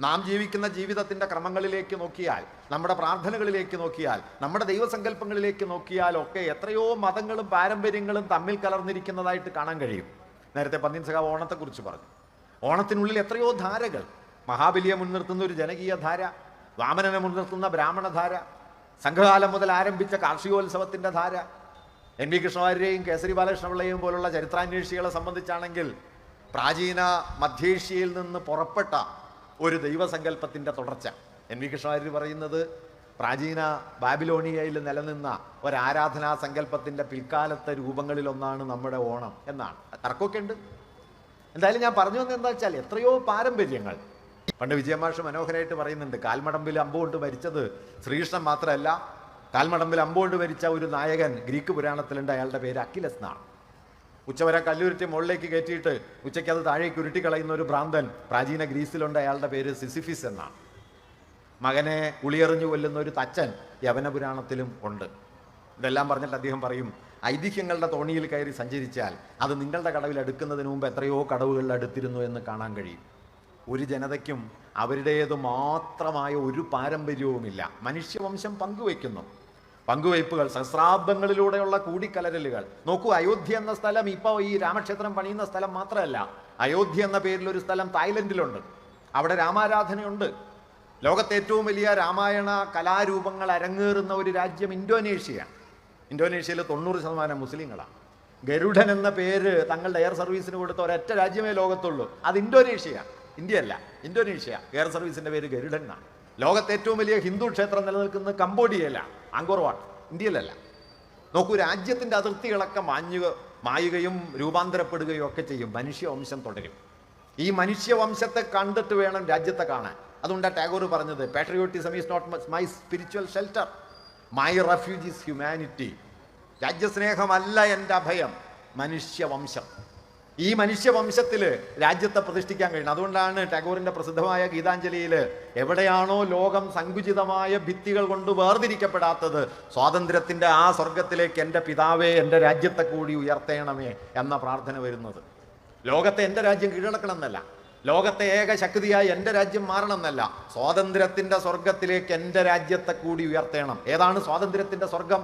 നാം ജീവിക്കുന്ന ജീവിതത്തിൻ്റെ ക്രമങ്ങളിലേക്ക് നോക്കിയാൽ, നമ്മുടെ പ്രാർത്ഥനകളിലേക്ക് നോക്കിയാൽ, നമ്മുടെ ദൈവസങ്കല്പങ്ങളിലേക്ക് നോക്കിയാൽ ഒക്കെ എത്രയോ മതങ്ങളും പാരമ്പര്യങ്ങളും തമ്മിൽ കലർന്നിരിക്കുന്നതായിട്ട് കാണാൻ കഴിയും. നേരത്തെ പന്ന്യൻ സഖാവ് ഓണത്തെക്കുറിച്ച് പറഞ്ഞു. ഓണത്തിനുള്ളിൽ എത്രയോ ധാരകൾ. മഹാബലിയെ മുൻനിർത്തുന്ന ഒരു ജനകീയ ധാര, വാമനനെ മുൻനിർത്തുന്ന ബ്രാഹ്മണധാര, സംഘകാലം മുതൽ ആരംഭിച്ച കാർഷികോത്സവത്തിൻ്റെ ധാര. എൻ വി കൃഷ്ണവാര്യരെയും കേസരി ബാലകൃഷ്ണപിള്ളയെയും പോലുള്ള ചരിത്രാന്വേഷികളെ സംബന്ധിച്ചാണെങ്കിൽ പ്രാചീന മധ്യേഷ്യയിൽ നിന്ന് പുറപ്പെട്ട ഒരു ദൈവസങ്കല്പത്തിൻ്റെ തുടർച്ച. എൻ വി കൃഷ്ണവാര്യർ പറയുന്നത് പ്രാചീന ബാബിലോണിയയിൽ നിലനിന്ന ഒരാരാധനാ സങ്കല്പത്തിൻ്റെ പിൽക്കാലത്തെ രൂപങ്ങളിലൊന്നാണ് നമ്മുടെ ഓണം എന്നാണ്. തർക്കമൊക്കെ ഉണ്ട്. എന്തായാലും ഞാൻ പറഞ്ഞു വന്നത് എന്താ വെച്ചാൽ, എത്രയോ പാരമ്പര്യങ്ങൾ. പണ്ട് വിജയമാഷ് മനോഹരമായിട്ട് പറയുന്നുണ്ട്, കാൽമടമ്പിൽ അമ്പുകൊണ്ട് മരിച്ചത് ശ്രീകൃഷ്ണൻ മാത്രമല്ല, കാൽമടമ്പിൽ അമ്പുകൊണ്ട് മരിച്ച ഒരു നായകൻ ഗ്രീക്ക് പുരാണത്തിലുണ്ട്, അയാളുടെ പേര് അക്കിലസ് എന്നാണ്. ഉച്ചവരെ കല്ലുരുട്ടി മുകളിലേക്ക് കയറ്റിയിട്ട് ഉച്ചയ്ക്ക് അത് താഴേക്ക് ഉരുട്ടിക്കളയുന്ന ഒരു ഭ്രാന്തൻ പ്രാചീന ഗ്രീസിലുണ്ട്, അയാളുടെ പേര് സിസിഫിസ് എന്നാണ്. മകനെ ഉളിയെറിഞ്ഞു കൊല്ലുന്ന ഒരു തച്ചൻ യവന പുരാണത്തിലും ഉണ്ട്. ഇതെല്ലാം പറഞ്ഞിട്ട് അദ്ദേഹം പറയും, ഐതിഹ്യങ്ങളുടെ തോണിയിൽ കയറി സഞ്ചരിച്ചാൽ അത് നിങ്ങളുടെ കടവിൽ അടുക്കുന്നതിന് മുമ്പ് എത്രയോ കടവുകളിൽ അടുത്തിരുന്നു എന്ന് കാണാൻ കഴിയും. ഒരു ജനതയ്ക്കും അവരുടേത് മാത്രമായ ഒരു പാരമ്പര്യവുമില്ല. മനുഷ്യവംശം പങ്കുവയ്ക്കുന്നു. പങ്കുവയ്പ്പുകൾ, സഹസ്രാബ്ദങ്ങളിലൂടെയുള്ള കൂടിക്കലരലുകൾ. നോക്കൂ, അയോധ്യ എന്ന സ്ഥലം ഇപ്പോൾ ഈ രാമക്ഷേത്രം പണിയുന്ന സ്ഥലം മാത്രമല്ല, അയോധ്യ എന്ന പേരിലൊരു സ്ഥലം തായ്ലൻഡിലുണ്ട്. അവിടെ രാമാരാധനയുണ്ട്. ലോകത്തെ ഏറ്റവും വലിയ രാമായണ കലാരൂപങ്ങൾ അരങ്ങേറുന്ന ഒരു രാജ്യം ഇന്തോനേഷ്യ. ഇന്തോനേഷ്യയിൽ 90% മുസ്ലിങ്ങളാണ്. ഗരുഡൻ എന്ന പേര് തങ്ങളുടെ എയർ സർവീസിന് കൊടുത്ത ഒരൊറ്റ രാജ്യമേ ലോകത്തുള്ളൂ, അത് ഇന്തോനേഷ്യ. ഇന്ത്യയല്ല, ഇന്തോനേഷ്യ. എയർ സർവീസിന്റെ പേര് ഗരുഡൻ എന്നാണ്. ലോകത്തെ ഏറ്റവും വലിയ ഹിന്ദു ക്ഷേത്രം നിലനിൽക്കുന്നത് കംബോഡിയയിലാണ്, ആങ്കോർ വാട്ട്, ഇന്ത്യയിലല്ല. നോക്കൂ, രാജ്യത്തിന്റെ അതിർത്തികളൊക്കെ മായുകയും രൂപാന്തരപ്പെടുകയും ഒക്കെ ചെയ്യും. മനുഷ്യവംശം തുടരും. ഈ മനുഷ്യവംശത്തെ കണ്ടിട്ട് വേണം രാജ്യത്തെ കാണാൻ. അതുകൊണ്ടാണ് ടാഗോർ പറഞ്ഞത്, patriotism is not my spiritual shelter, my refuge is humanity. രാജ്യസ്നേഹമല്ല എൻ്റെ അഭയം, മനുഷ്യവംശം. ഈ മനുഷ്യവംശത്തിൽ രാജ്യത്തെ പ്രതിഷ്ഠിക്കാൻ കഴിയണം. അതുകൊണ്ടാണ് ടാഗോറിന്റെ പ്രസിദ്ധമായ ഗീതാഞ്ജലിയിൽ, എവിടെയാണോ ലോകം സങ്കുചിതമായ ഭിത്തികൾ കൊണ്ട് വേർതിരിക്കപ്പെടാത്തത്, സ്വാതന്ത്ര്യത്തിന്റെ ആ സ്വർഗത്തിലേക്ക് എൻ്റെ പിതാവേ എൻ്റെ രാജ്യത്തെ കൂടി ഉയർത്തേണമേ എന്ന പ്രാർത്ഥന വരുന്നത്. ലോകത്തെ എൻ്റെ രാജ്യം കീഴടക്കണം എന്നല്ല, ലോകത്തെ ഏക ശക്തിയായി എൻ്റെ രാജ്യം മാറണം എന്നല്ല, സ്വാതന്ത്ര്യത്തിന്റെ സ്വർഗത്തിലേക്ക് എൻ്റെ രാജ്യത്തെ കൂടി ഉയർത്തേണം. ഏതാണ് സ്വാതന്ത്ര്യത്തിന്റെ സ്വർഗം?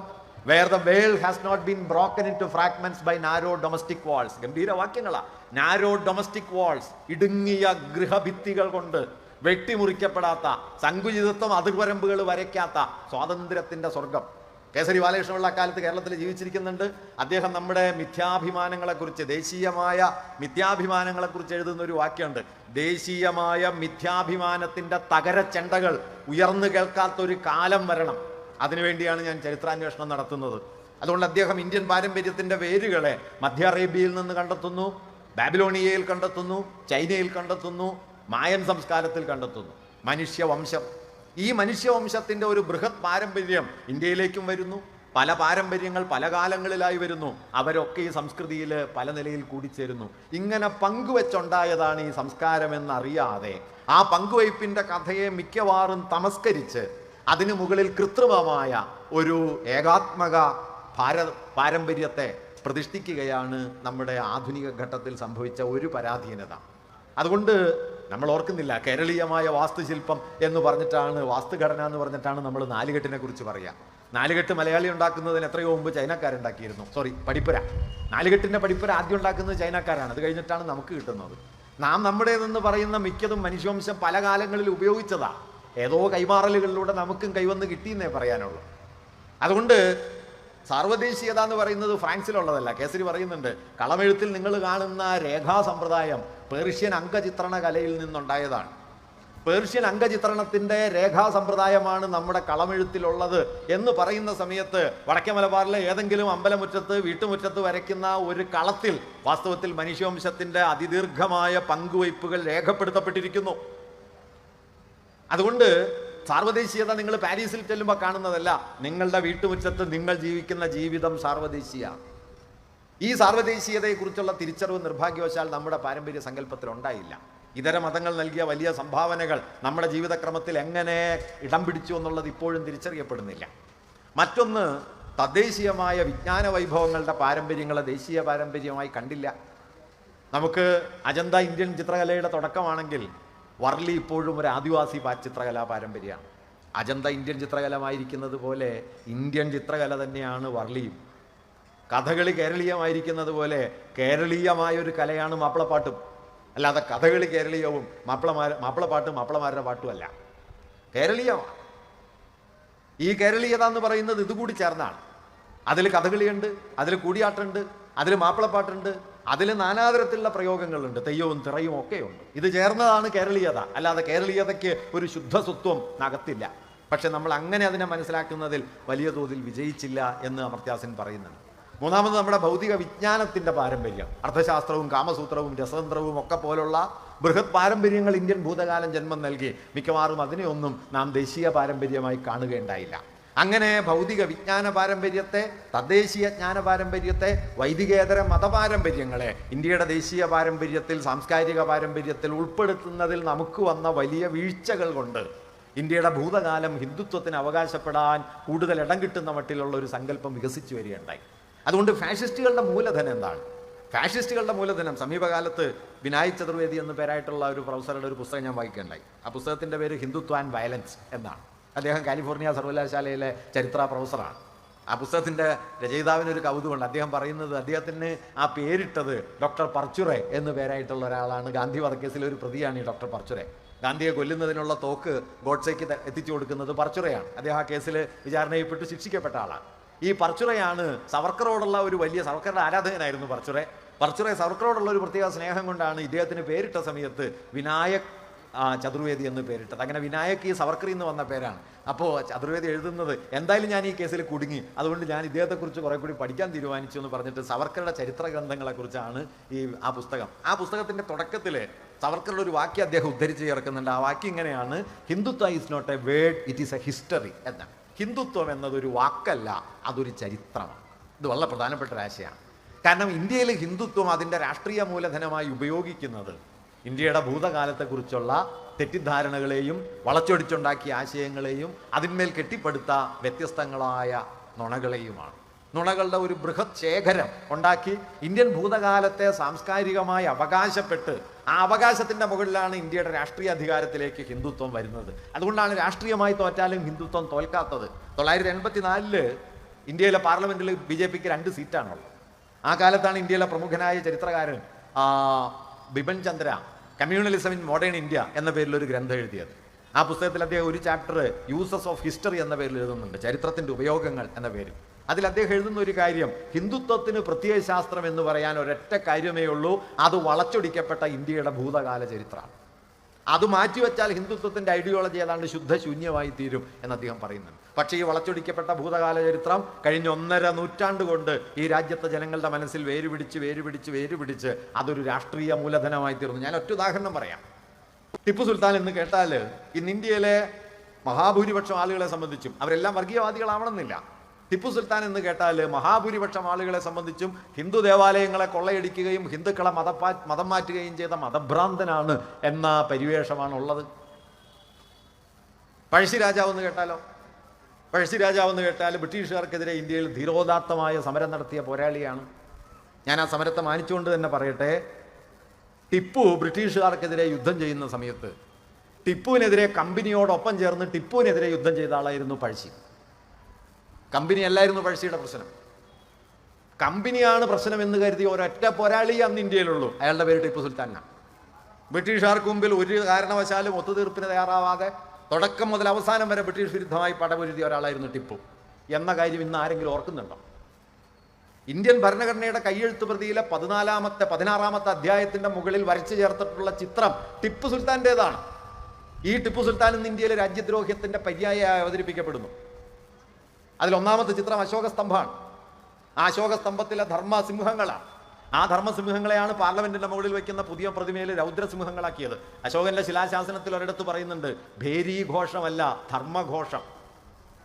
Where the veil has not been broken into fragments by narrow domestic walls. ഗംഭീര വാക്യങ്ങളാ. നാരോ ഡൊമസ്റ്റിക് വാൾസ്, ഇടുങ്ങിയ ഗൃഹഭിത്തികൾ കൊണ്ട് വെട്ടിമുറിക്കപ്പെടാത്ത, സങ്കുചിതത്വം അതിർവരമ്പുകൾ വരയ്ക്കാത്ത സ്വാതന്ത്ര്യത്തിന്റെ സ്വർഗം. കേസരി ബാലകൃഷ്ണപിള്ള അക്കാലത്ത് കേരളത്തിൽ ജീവിച്ചിരിക്കുന്നുണ്ട്. അദ്ദേഹം നമ്മുടെ മിഥ്യാഭിമാനങ്ങളെക്കുറിച്ച്, ദേശീയമായ മിഥ്യാഭിമാനങ്ങളെക്കുറിച്ച് എഴുതുന്ന ഒരു വാക്യമുണ്ട്. ദേശീയമായ മിഥ്യാഭിമാനത്തിന്റെ തകരച്ചെണ്ടകൾ ഉയർന്നു കേൾക്കാത്തൊരു കാലം വരണം, അതിനുവേണ്ടിയാണ് ഞാൻ ചരിത്രാന്വേഷണം നടത്തുന്നത്. അതുകൊണ്ട് അദ്ദേഹം ഇന്ത്യൻ പാരമ്പര്യത്തിന്റെ വേരുകളെ മധ്യ അറേബ്യയിൽ നിന്ന് കണ്ടെത്തുന്നു, ബാബിലോണിയയിൽ കണ്ടെത്തുന്നു, ചൈനയിൽ കണ്ടെത്തുന്നു, മായൻ സംസ്കാരത്തിൽ കണ്ടെത്തുന്നു. മനുഷ്യവംശം, ഈ മനുഷ്യവംശത്തിന്റെ ഒരു ബൃഹത് പാരമ്പര്യം ഇന്ത്യയിലേക്കും വരുന്നു. പല പാരമ്പര്യങ്ങൾ പല കാലങ്ങളിലായി വരുന്നു. അവരൊക്കെ ഈ സംസ്കൃതിയിൽ പല നിലയിൽ കൂടിച്ചേരുന്നു. ഇങ്ങനെ പങ്കുവെച്ചുണ്ടായതാണ് ഈ സംസ്കാരമെന്നറിയാതെ ആ പങ്കുവയ്പ്പിന്റെ കഥയെ മിക്കവാറും തമസ്കരിച്ച് അതിനു മുകളിൽ കൃത്രിമമായ ഒരു ഏകാത്മക പാരമ്പര്യത്തെ പ്രതിഷ്ഠിക്കുകയാണ് നമ്മുടെ ആധുനിക ഘട്ടത്തിൽ സംഭവിച്ച ഒരു പരാധീനത. അതുകൊണ്ട് നമ്മൾ ഓർക്കുന്നില്ല, കേരളീയമായ വാസ്തുശില്പം എന്ന് പറഞ്ഞിട്ടാണ്, വാസ്തുഘടന എന്ന് പറഞ്ഞിട്ടാണ് നമ്മൾ നാലുകെട്ടിനെ കുറിച്ച് പറയുക. നാലുകെട്ട് മലയാളി ഉണ്ടാക്കുന്നതിന് എത്രയോ മുമ്പ് ചൈനക്കാരുണ്ടാക്കിയിരുന്നു. പടിപ്പുര, നാലുകെട്ടിൻ്റെ പടിപ്പുര ആദ്യം ഉണ്ടാക്കുന്നത് ചൈനക്കാരാണ്. അത് കഴിഞ്ഞിട്ടാണ് നമുക്ക് കിട്ടുന്നത്. നാം നമ്മുടേതെന്ന് പറയുന്ന മിക്കതും മനുഷ്യവംശം പല കാലങ്ങളിൽ ഉപയോഗിച്ചതാണ്. ഏതോ കൈമാറലുകളിലൂടെ നമുക്കും കൈവന്ന് കിട്ടിയെന്നേ പറയാനുള്ളൂ. അതുകൊണ്ട് സാർവദേശീയത എന്ന് പറയുന്നത് ഫ്രാൻസിലുള്ളതല്ല. കേസരി പറയുന്നുണ്ട്, കളമെഴുത്തിൽ നിങ്ങൾ കാണുന്ന രേഖാ സമ്പ്രദായം പേർഷ്യൻ അംഗചിത്രണ കലയിൽ നിന്നുണ്ടായതാണ്. പേർഷ്യൻ അംഗചിത്രണത്തിന്റെ രേഖാ സമ്പ്രദായമാണ് നമ്മുടെ കളമെഴുത്തിലുള്ളത് എന്ന് പറയുന്ന സമയത്ത് വടക്കേ മലബാറിലെ ഏതെങ്കിലും അമ്പലമുറ്റത്ത്, വീട്ടുമുറ്റത്ത് വരയ്ക്കുന്ന ഒരു കളത്തിൽ വാസ്തവത്തിൽ മനുഷ്യവംശത്തിന്റെ അതിദീർഘമായ പങ്കുവയ്പ്പുകൾ രേഖപ്പെടുത്തപ്പെട്ടിരിക്കുന്നു. അതുകൊണ്ട് സാർവദേശീയത നിങ്ങൾ പാരീസിൽ ചെല്ലുമ്പോൾ കാണുന്നതല്ല, നിങ്ങളുടെ വീട്ടുമുറ്റത്ത് നിങ്ങൾ ജീവിക്കുന്ന ജീവിതം സാർവദേശീയ. ഈ സാർവദേശീയതയെക്കുറിച്ചുള്ള തിരിച്ചറിവ് നിർഭാഗ്യവശാൽ നമ്മുടെ പാരമ്പര്യ സങ്കല്പത്തിൽ ഉണ്ടായില്ല. ഇതര മതങ്ങൾ നൽകിയ വലിയ സംഭാവനകൾ നമ്മുടെ ജീവിതക്രമത്തിൽ എങ്ങനെ ഇടം പിടിച്ചു എന്നുള്ളത് ഇപ്പോഴും തിരിച്ചറിയപ്പെടുന്നില്ല. മറ്റൊന്ന്, തദ്ദേശീയമായ വിജ്ഞാന വൈഭവങ്ങളുടെ പാരമ്പര്യങ്ങളെ ദേശീയ പാരമ്പര്യമായി കണ്ടില്ല. നമുക്ക് അജന്ത ഇന്ത്യൻ ചിത്രകലയുടെ തുടക്കമാണെങ്കിൽ വർലി ഇപ്പോഴും ഒരു ആദിവാസി ചിത്രകലാ പാരമ്പര്യമാണ്. അജന്ത ഇന്ത്യൻ ചിത്രകലമായിരിക്കുന്നത് പോലെ ഇന്ത്യൻ ചിത്രകല തന്നെയാണ് വർലിയും. കഥകളി കേരളീയമായിരിക്കുന്നത് പോലെ കേരളീയമായൊരു കലയാണ് മാപ്പിളപ്പാട്ടും. അല്ലാതെ കഥകളി കേരളീയവും മാപ്പിളപ്പാട്ടും മാപ്പിളമാരുടെ പാട്ടുമല്ല, കേരളീയമാണ്. ഈ കേരളീയത എന്ന് പറയുന്നത് ഇതുകൂടി ചേർന്നാണ്. അതിൽ കഥകളിയുണ്ട്, അതിൽ കൂടിയാട്ടുണ്ട്, അതിൽ മാപ്പിളപ്പാട്ടുണ്ട്, അതിൽ നാനാതരത്തിലുള്ള പ്രയോഗങ്ങളുണ്ട്, തെയ്യവും തിറയും ഒക്കെയുണ്ട്. ഇത് ചേർന്നതാണ് കേരളീയത. അല്ലാതെ കേരളീയതയ്ക്ക് ഒരു ശുദ്ധസ്വത്വം അകത്തില്ല. പക്ഷെ നമ്മൾ അങ്ങനെ അതിനെ മനസ്സിലാക്കുന്നതിൽ വലിയ തോതിൽ വിജയിച്ചില്ല എന്ന് അമർത്യാസൻ പറയുന്നുണ്ട്. മൂന്നാമത്, നമ്മുടെ ഭൗതിക വിജ്ഞാനത്തിന്റെ പാരമ്പര്യം, അർത്ഥശാസ്ത്രവും കാമസൂത്രവും രസതന്ത്രവും ഒക്കെ പോലുള്ള ബൃഹത് പാരമ്പര്യങ്ങൾ ഇന്ത്യൻ ഭൂതകാലം ജന്മം നൽകി. മിക്കവാറും അതിനെയൊന്നും നാം ദേശീയ പാരമ്പര്യമായി കാണുകയുണ്ടായില്ല. അങ്ങനെ ഭൗതിക വിജ്ഞാന പാരമ്പര്യത്തെ, തദ്ദേശീയ ജ്ഞാന പാരമ്പര്യത്തെ, വൈദികേതര മതപാരമ്പര്യങ്ങളെ ഇന്ത്യയുടെ ദേശീയ പാരമ്പര്യത്തിൽ, സാംസ്കാരിക പാരമ്പര്യത്തിൽ ഉൾപ്പെടുത്തുന്നതിൽ നമുക്ക് വന്ന വലിയ വീഴ്ചകൾ കൊണ്ട് ഇന്ത്യയുടെ ഭൂതകാലം ഹിന്ദുത്വത്തിന് അവകാശപ്പെടാൻ കൂടുതൽ ഇടം കിട്ടുന്ന മട്ടിലുള്ള ഒരു സങ്കല്പം വികസിച്ചു വരികയുണ്ടായി. അതുകൊണ്ട് ഫാഷിസ്റ്റുകളുടെ മൂലധനം എന്താണ്? ഫാഷിസ്റ്റുകളുടെ മൂലധനം സമീപകാലത്ത് വിനായക് ചതുർവേദി എന്ന പേരായിട്ടുള്ള ഒരു പ്രൊഫസറുടെ ഒരു പുസ്തകം ഞാൻ വായിക്കുകയുണ്ടായി. ആ പുസ്തകത്തിൻ്റെ പേര് ഹിന്ദുത്വ ആൻഡ് വയലൻസ് എന്നാണ്. അദ്ദേഹം കാലിഫോർണിയ സർവകലാശാലയിലെ ചരിത്ര പ്രൊഫസറാണ്. ആ പുസ്തകത്തിൻ്റെ രചയിതാവിനൊരു കൗതുകമുണ്ട്. അദ്ദേഹം പറയുന്നത് അദ്ദേഹത്തിന് ആ പേരിട്ടത് ഡോക്ടർ പർച്ചുറെ എന്ന് പേരായിട്ടുള്ള ഒരാളാണ്. ഗാന്ധി വധക്കേസിലെ ഒരു പ്രതിയാണ് ഈ ഡോക്ടർ പർച്ചുറെ. ഗാന്ധിയെ കൊല്ലുന്നതിനുള്ള തോക്ക് ഗോഡ്സേക്ക് എത്തിച്ചു കൊടുക്കുന്നത് പർച്ചുറയാണ്. അദ്ദേഹം ആ കേസിൽ വിചാരണ ചെയ്യപ്പെട്ട് ശിക്ഷിക്കപ്പെട്ട ആളാണ്. ഈ പർച്ചുറയാണ് സവർക്കറോടുള്ള ഒരു വലിയ സവർക്കറുടെ ആരാധകനായിരുന്നു പർച്ചുറെ സവർക്കറോടുള്ള ഒരു പ്രത്യേക സ്നേഹം കൊണ്ടാണ് ഇദ്ദേഹത്തിന് പേരിട്ട സമയത്ത് വിനായക് ചതുർവേദി എന്ന് പേരിട്ടത്. അങ്ങനെ വിനായക് ഈ സവർക്കറിൽ നിന്ന് വന്ന പേരാണ്. അപ്പോൾ ചതുർവേദി എഴുതുന്നത് എന്തായാലും ഞാൻ ഈ കേസിൽ കുടുങ്ങി, അതുകൊണ്ട് ഞാൻ ഇദ്ദേഹത്തെക്കുറിച്ച് കുറെ കൂടി പഠിക്കാൻ തീരുമാനിച്ചു എന്ന് പറഞ്ഞിട്ട് സവർക്കറുടെ ചരിത്ര ഗ്രന്ഥങ്ങളെക്കുറിച്ചാണ് ആ പുസ്തകം. ആ പുസ്തകത്തിൻ്റെ തുടക്കത്തിൽ സവർക്കറുടെ ഒരു വാക്യം അദ്ദേഹം ഉദ്ധരിച്ച് ചേർക്കുന്നുണ്ട്. ആ വാക്യം ഇങ്ങനെയാണ്: Hindutva is not a word, it is a history എന്നാണ്. ഹിന്ദുത്വം എന്നതൊരു വാക്കല്ല, അതൊരു ചരിത്രമാണ്. ഇത് വളരെ പ്രധാനപ്പെട്ട ഒരു ആശയമാണ്. കാരണം ഇന്ത്യയിൽ ഹിന്ദുത്വം അതിൻ്റെ രാഷ്ട്രീയ മൂലധനമായി ഉപയോഗിക്കുന്നത് ഇന്ത്യയുടെ ഭൂതകാലത്തെക്കുറിച്ചുള്ള തെറ്റിദ്ധാരണകളെയും വളച്ചൊടിച്ചുണ്ടാക്കിയ ആശയങ്ങളെയും അതിന്മേൽ കെട്ടിപ്പടുത്ത വ്യത്യസ്തങ്ങളായ നുണകളെയുമാണ്. നുണകളുടെ ഒരു ബൃഹത് ശേഖരം ഉണ്ടാക്കി ഇന്ത്യൻ ഭൂതകാലത്തെ സാംസ്കാരികമായി അവകാശപ്പെട്ട് ആ അവകാശത്തിൻ്റെ മുകളിലാണ് ഇന്ത്യയുടെ രാഷ്ട്രീയ അധികാരത്തിലേക്ക് ഹിന്ദുത്വം വരുന്നത്. അതുകൊണ്ടാണ് രാഷ്ട്രീയമായി തോറ്റാലും ഹിന്ദുത്വം തോൽക്കാത്തത്. 1984 ഇന്ത്യയിലെ പാർലമെൻറ്റിൽ BJPക്ക് 2 സീറ്റാണുള്ളത്. ആ കാലത്താണ് ഇന്ത്യയിലെ പ്രമുഖനായ ചരിത്രകാരൻ Bipin Chandra communalism in modern India എന്ന പേരിലൊരു ഗ്രന്ഥം എഴുതിയത്. ആ പുസ്തകത്തിൽ അദ്ദേഹം ഒരു ചാപ്റ്റർ യൂസസ് ഓഫ് ഹിസ്റ്ററി എന്ന പേരിൽ എഴുതുന്നുണ്ട്, ചരിത്രത്തിൻ്റെ ഉപയോഗങ്ങൾ എന്ന പേരിൽ. അതിൽ അദ്ദേഹം എഴുതുന്ന ഒരു കാര്യം, ഹിന്ദുത്വത്തിന് പ്രത്യയശാസ്ത്രം എന്ന് പറയാൻ ഒരൊറ്റ കാര്യമേ ഉള്ളൂ, അത് വളച്ചൊടിക്കപ്പെട്ട ഇന്ത്യയുടെ ഭൂതകാല ചരിത്രമാണ്. അത് മാറ്റിവെച്ചാൽ ഹിന്ദുത്വത്തിൻ്റെ ഐഡിയോളജി ഏതാണ്ട് ശുദ്ധശൂന്യമായി തീരും എന്ന് അദ്ദേഹം പറയുന്നുണ്ട്. പക്ഷേ ഈ വളച്ചൊടിക്കപ്പെട്ട ഭൂതകാല ചരിത്രം കഴിഞ്ഞ 1.5 നൂറ്റാണ്ട് കൊണ്ട് ഈ രാജ്യത്തെ ജനങ്ങളുടെ മനസ്സിൽ വേരുപിടിച്ച് അതൊരു രാഷ്ട്രീയ മൂലധനമായി തീർന്നു. ഞാൻ ഒറ്റ ഉദാഹരണം പറയാം. ടിപ്പു സുൽത്താൻ എന്ന് കേട്ടാൽ ഇന്ന് ഇന്ത്യയിലെ മഹാഭൂരിപക്ഷം ആളുകളെ സംബന്ധിച്ചും, അവരെല്ലാം വർഗീയവാദികളാവണമെന്നില്ല, ടിപ്പു സുൽത്താൻ എന്ന് കേട്ടാൽ മഹാഭൂരിപക്ഷം ആളുകളെ സംബന്ധിച്ചും ഹിന്ദു ദേവാലയങ്ങളെ കൊള്ളയടിക്കുകയും ഹിന്ദുക്കളെ മതം മാറ്റുകയും ചെയ്ത മതഭ്രാന്തനാണ് എന്ന പരിവേഷമാണുള്ളത്. പഴശ്ശി രാജാവ് എന്ന് കേട്ടാൽ ബ്രിട്ടീഷുകാർക്കെതിരെ ഇന്ത്യയിൽ ധീരോദാത്തമായ സമരം നടത്തിയ പോരാളിയാണ്. ഞാൻ ആ സമരത്തെ മാനിച്ചുകൊണ്ട് തന്നെ പറയട്ടെ, ടിപ്പു ബ്രിട്ടീഷുകാർക്കെതിരെ യുദ്ധം ചെയ്യുന്ന സമയത്ത് ടിപ്പുവിനെതിരെ കമ്പനിയോടൊപ്പം ചേർന്ന് ടിപ്പുവിനെതിരെ യുദ്ധം ചെയ്ത ആളായിരുന്നു പഴശ്ശി. കമ്പനി അല്ലായിരുന്നു പഴശ്ശിയുടെ പ്രശ്നം. കമ്പനിയാണ് പ്രശ്നമെന്ന് കരുതി ഒരൊറ്റ പോരാളി അന്ന് ഇന്ത്യയിലുള്ളൂ, അയാളുടെ പേര് ടിപ്പു സുൽത്താനാണ്. ബ്രിട്ടീഷുകാർക്ക് മുമ്പിൽ ഒരു കാരണവശാലും ഒത്തുതീർപ്പിന് തയ്യാറാവാതെ തുടക്കം മുതൽ അവസാനം വരെ ബ്രിട്ടീഷ് വിരുദ്ധമായി പടപൊരുതിയ ഒരാളായിരുന്നു ടിപ്പു എന്ന കാര്യം ഇന്ന് ആരെങ്കിലും ഓർക്കുന്നുണ്ടോ? ഇന്ത്യൻ ഭരണഘടനയുടെ കയ്യെഴുത്ത് പ്രതിയിലെ 16-ാമത്തെ അധ്യായത്തിന്റെ മുകളിൽ വരച്ചു ചേർത്തിട്ടുള്ള ചിത്രം ടിപ്പു സുൽത്താൻ്റെതാണ്. ഈ ടിപ്പു സുൽത്താൻ ഇന്ന് ഇന്ത്യയിലെ രാജ്യദ്രോഹ്യത്തിന്റെ പര്യായമായി അവതരിപ്പിക്കപ്പെടുന്നു. അതിൽ 1-ാമത്തെ ചിത്രം അശോകസ്തംഭമാണ്. ആ അശോകസ്തംഭത്തിലെ ധർമ്മസിംഹങ്ങളാണ്. ആ ധർമ്മസിംഹങ്ങളെയാണ് പാർലമെന്റിന്റെ മുകളിൽ വയ്ക്കുന്ന പുതിയ പ്രതിമയിൽ രൗദ്രസിംഹങ്ങളാക്കിയത്. അശോകന്റെ ശിലാശാസനത്തിൽ ഒരിടത്ത് പറയുന്നുണ്ട്, ഭേരീഘോഷമല്ല ധർമ്മഘോഷം,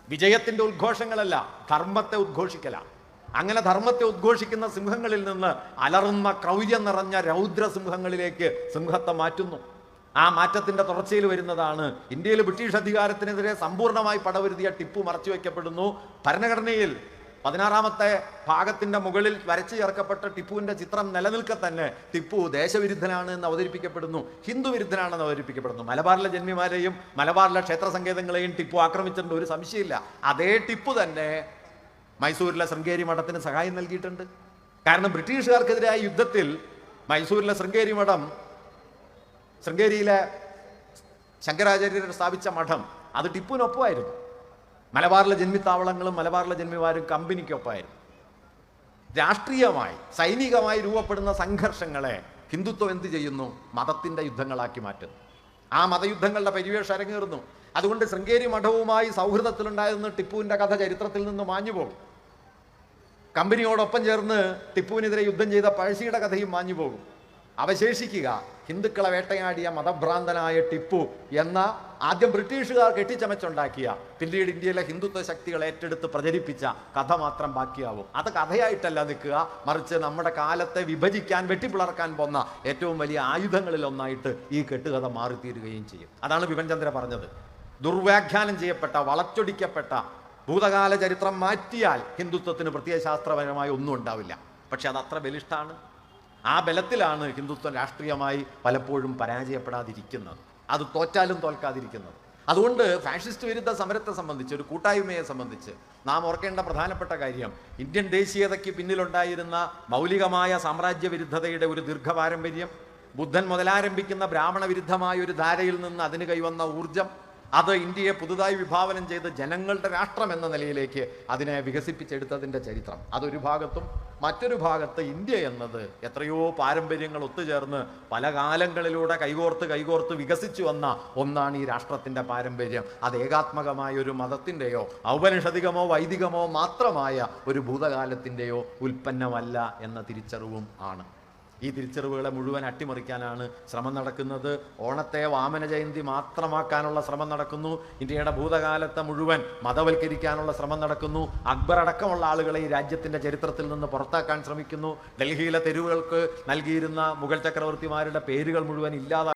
വിജയത്തിന്റെ ഉദ്ഘോഷങ്ങളല്ല, ധർമ്മത്തെ ഉദ്ഘോഷിക്കല. അങ്ങനെ ധർമ്മത്തെ ഉദ്ഘോഷിക്കുന്ന സിംഹങ്ങളിൽ നിന്ന് അലറുന്ന ക്രൗര്യം നിറഞ്ഞ രൗദ്രസിംഹങ്ങളിലേക്ക് സിംഹത്തെ മാറ്റുന്നു. ആ മാറ്റത്തിന്റെ തുടർച്ചയിൽ വരുന്നതാണ് ഇന്ത്യയിൽ ബ്രിട്ടീഷ് അധികാരത്തിനെതിരെ സമ്പൂർണ്ണമായി പടവരുതിയ ടിപ്പു മറച്ചുവെക്കപ്പെടുന്നു. ഭരണഘടനയിൽ 16-ാമത്തെ ഭാഗത്തിന്റെ മുകളിൽ വരച്ചു ചേർക്കപ്പെട്ട ടിപ്പുവിന്റെ ചിത്രം നിലനിൽക്കെ തന്നെ ടിപ്പു ദേശവിരുദ്ധനാണ് എന്ന് അവതരിപ്പിക്കപ്പെടുന്നു, ഹിന്ദു വിരുദ്ധനാണെന്ന് അവതരിപ്പിക്കപ്പെടുന്നു. മലബാറിലെ ജന്മിമാരെയും മലബാറിലെ ക്ഷേത്ര സങ്കേതങ്ങളെയും ടിപ്പു ആക്രമിച്ചിട്ടുണ്ട്, ഒരു സംശയമില്ല. അതേ ടിപ്പു തന്നെ മൈസൂരിലെ ശൃംഗേരി മഠത്തിന് സഹായം നൽകിയിട്ടുണ്ട്. കാരണം ബ്രിട്ടീഷുകാർക്കെതിരായ യുദ്ധത്തിൽ മൈസൂരിലെ ശൃംഗേരി മഠം, ശൃംഗേരിയിലെ ശങ്കരാചാര്യർ സ്ഥാപിച്ച മഠം, അത് ടിപ്പുവിനൊപ്പമായിരുന്നു. മലബാറിലെ ജന്മിത്താവളങ്ങളും മലബാറിലെ ജന്മിമാരും കമ്പനിക്കൊപ്പമായിരുന്നു. രാഷ്ട്രീയമായി സൈനികമായി രൂപപ്പെടുന്ന സംഘർഷങ്ങളെ ഹിന്ദുത്വം എന്ത് ചെയ്യുന്നു? മതത്തിൻ്റെ യുദ്ധങ്ങളാക്കി മാറ്റുന്നു. ആ മതയുദ്ധങ്ങളുടെ പരിവേഷം അരങ്ങേറുന്നു. അതുകൊണ്ട് ശൃംഗേരി മഠവുമായി സൗഹൃദത്തിലുണ്ടായിരുന്ന ടിപ്പുവിൻ്റെ കഥ ചരിത്രത്തിൽ നിന്ന് മാഞ്ഞു പോകും. കമ്പനിയോടൊപ്പം ചേർന്ന് ടിപ്പുവിനെതിരെ യുദ്ധം ചെയ്ത പഴശ്ശിയുടെ കഥയും മാഞ്ഞു പോകും. അവശേഷിക്കുക ഹിന്ദുക്കളെ വേട്ടയാടിയ മതഭ്രാന്തനായ ടിപ്പു എന്ന ആദ്യം ബ്രിട്ടീഷുകാർ കെട്ടിച്ചമച്ചുണ്ടാക്കിയ, പിന്നീട് ഇന്ത്യയിലെ ഹിന്ദുത്വ ശക്തികൾ ഏറ്റെടുത്ത് പ്രചരിപ്പിച്ച കഥ മാത്രം ബാക്കിയാവും. അത് കഥയായിട്ടല്ല നിൽക്കുക, മറിച്ച് നമ്മുടെ കാലത്തെ വിഭജിക്കാൻ, വെട്ടിപ്പിളർക്കാൻ പോന്ന ഏറ്റവും വലിയ ആയുധങ്ങളിൽ ഒന്നായിട്ട് ഈ കെട്ടുകഥ മാറിത്തീരുകയും ചെയ്യും. അതാണ് ബിപിൻ ചന്ദ്ര പറഞ്ഞത്. ദുർവ്യാഖ്യാനം ചെയ്യപ്പെട്ട, വളച്ചൊടിക്കപ്പെട്ട ഭൂതകാല ചരിത്രം മാറ്റിയാൽ ഹിന്ദുത്വത്തിന് പ്രത്യയശാസ്ത്രപരമായി ഒന്നും ഉണ്ടാവില്ല. പക്ഷെ അത് അത്ര ബലിഷ്ഠാണ്, ആ ബലത്തിലാണ് ഹിന്ദുത്വം രാഷ്ട്രീയമായി പലപ്പോഴും പരാജയപ്പെടാതിരിക്കുന്നത്, അത് തോറ്റാലും തോൽക്കാതിരിക്കുന്നത്. അതുകൊണ്ട് ഫാഷിസ്റ്റ് വിരുദ്ധ സമരത്തെ സംബന്ധിച്ച്, ഒരു കൂട്ടായ്മയെ സംബന്ധിച്ച് നാം ഓർക്കേണ്ട പ്രധാനപ്പെട്ട കാര്യം, ഇന്ത്യൻ ദേശീയതയ്ക്ക് പിന്നിലുണ്ടായിരുന്ന മൗലികമായ സാമ്രാജ്യ വിരുദ്ധതയുടെ ഒരു ദീർഘപാരമ്പര്യം, ബുദ്ധൻ മുതലാരംഭിക്കുന്ന ബ്രാഹ്മണ വിരുദ്ധമായ ഒരു ധാരയിൽ നിന്ന് അതിന് കൈവന്ന ഊർജം, അത് ഇന്ത്യയെ പുതുതായി വിഭാവനം ചെയ്ത് ജനങ്ങളുടെ രാഷ്ട്രം എന്ന നിലയിലേക്ക് അതിനെ വികസിപ്പിച്ചെടുത്തതിൻ്റെ ചരിത്രം അതൊരു ഭാഗത്തും, മറ്റൊരു ഭാഗത്ത് ഇന്ത്യ എന്നത് എത്രയോ പാരമ്പര്യങ്ങൾ ഒത്തുചേർന്ന് പല കാലങ്ങളിലൂടെ കൈകോർത്ത് വികസിച്ചു വന്ന ഒന്നാണ് ഈ രാഷ്ട്രത്തിൻ്റെ പാരമ്പര്യം. അത് ഏകാത്മകമായ ഒരു മതത്തിൻ്റെയോ ഔപനിഷദികമോ വൈദികമോ മാത്രമായ ഒരു ഭൂതകാലത്തിൻ്റെയോ ഉൽപ്പന്നമല്ല എന്ന തിരിച്ചറിവും ആണ്. ഈ തിരിച്ചറിവുകളെ മുഴുവൻ അട്ടിമറിക്കാനാണ് ശ്രമം നടക്കുന്നത്. ഓണത്തെ വാമന ജയന്തി മാത്രമാക്കാനുള്ള ശ്രമം നടക്കുന്നു. ഇന്ത്യയുടെ ഭൂതകാലത്തെ മുഴുവൻ മതവൽക്കരിക്കാനുള്ള ശ്രമം നടക്കുന്നു. അക്ബർ അടക്കമുള്ള ആളുകളെ ഈ രാജ്യത്തിൻ്റെ ചരിത്രത്തിൽ നിന്ന് പുറത്താക്കാൻ ശ്രമിക്കുന്നു. ഡൽഹിയിലെ തെരുവുകൾക്ക് നൽകിയിരുന്ന മുഗൾ ചക്രവർത്തിമാരുടെ പേരുകൾ മുഴുവൻ ഇല്ലാതാക്കി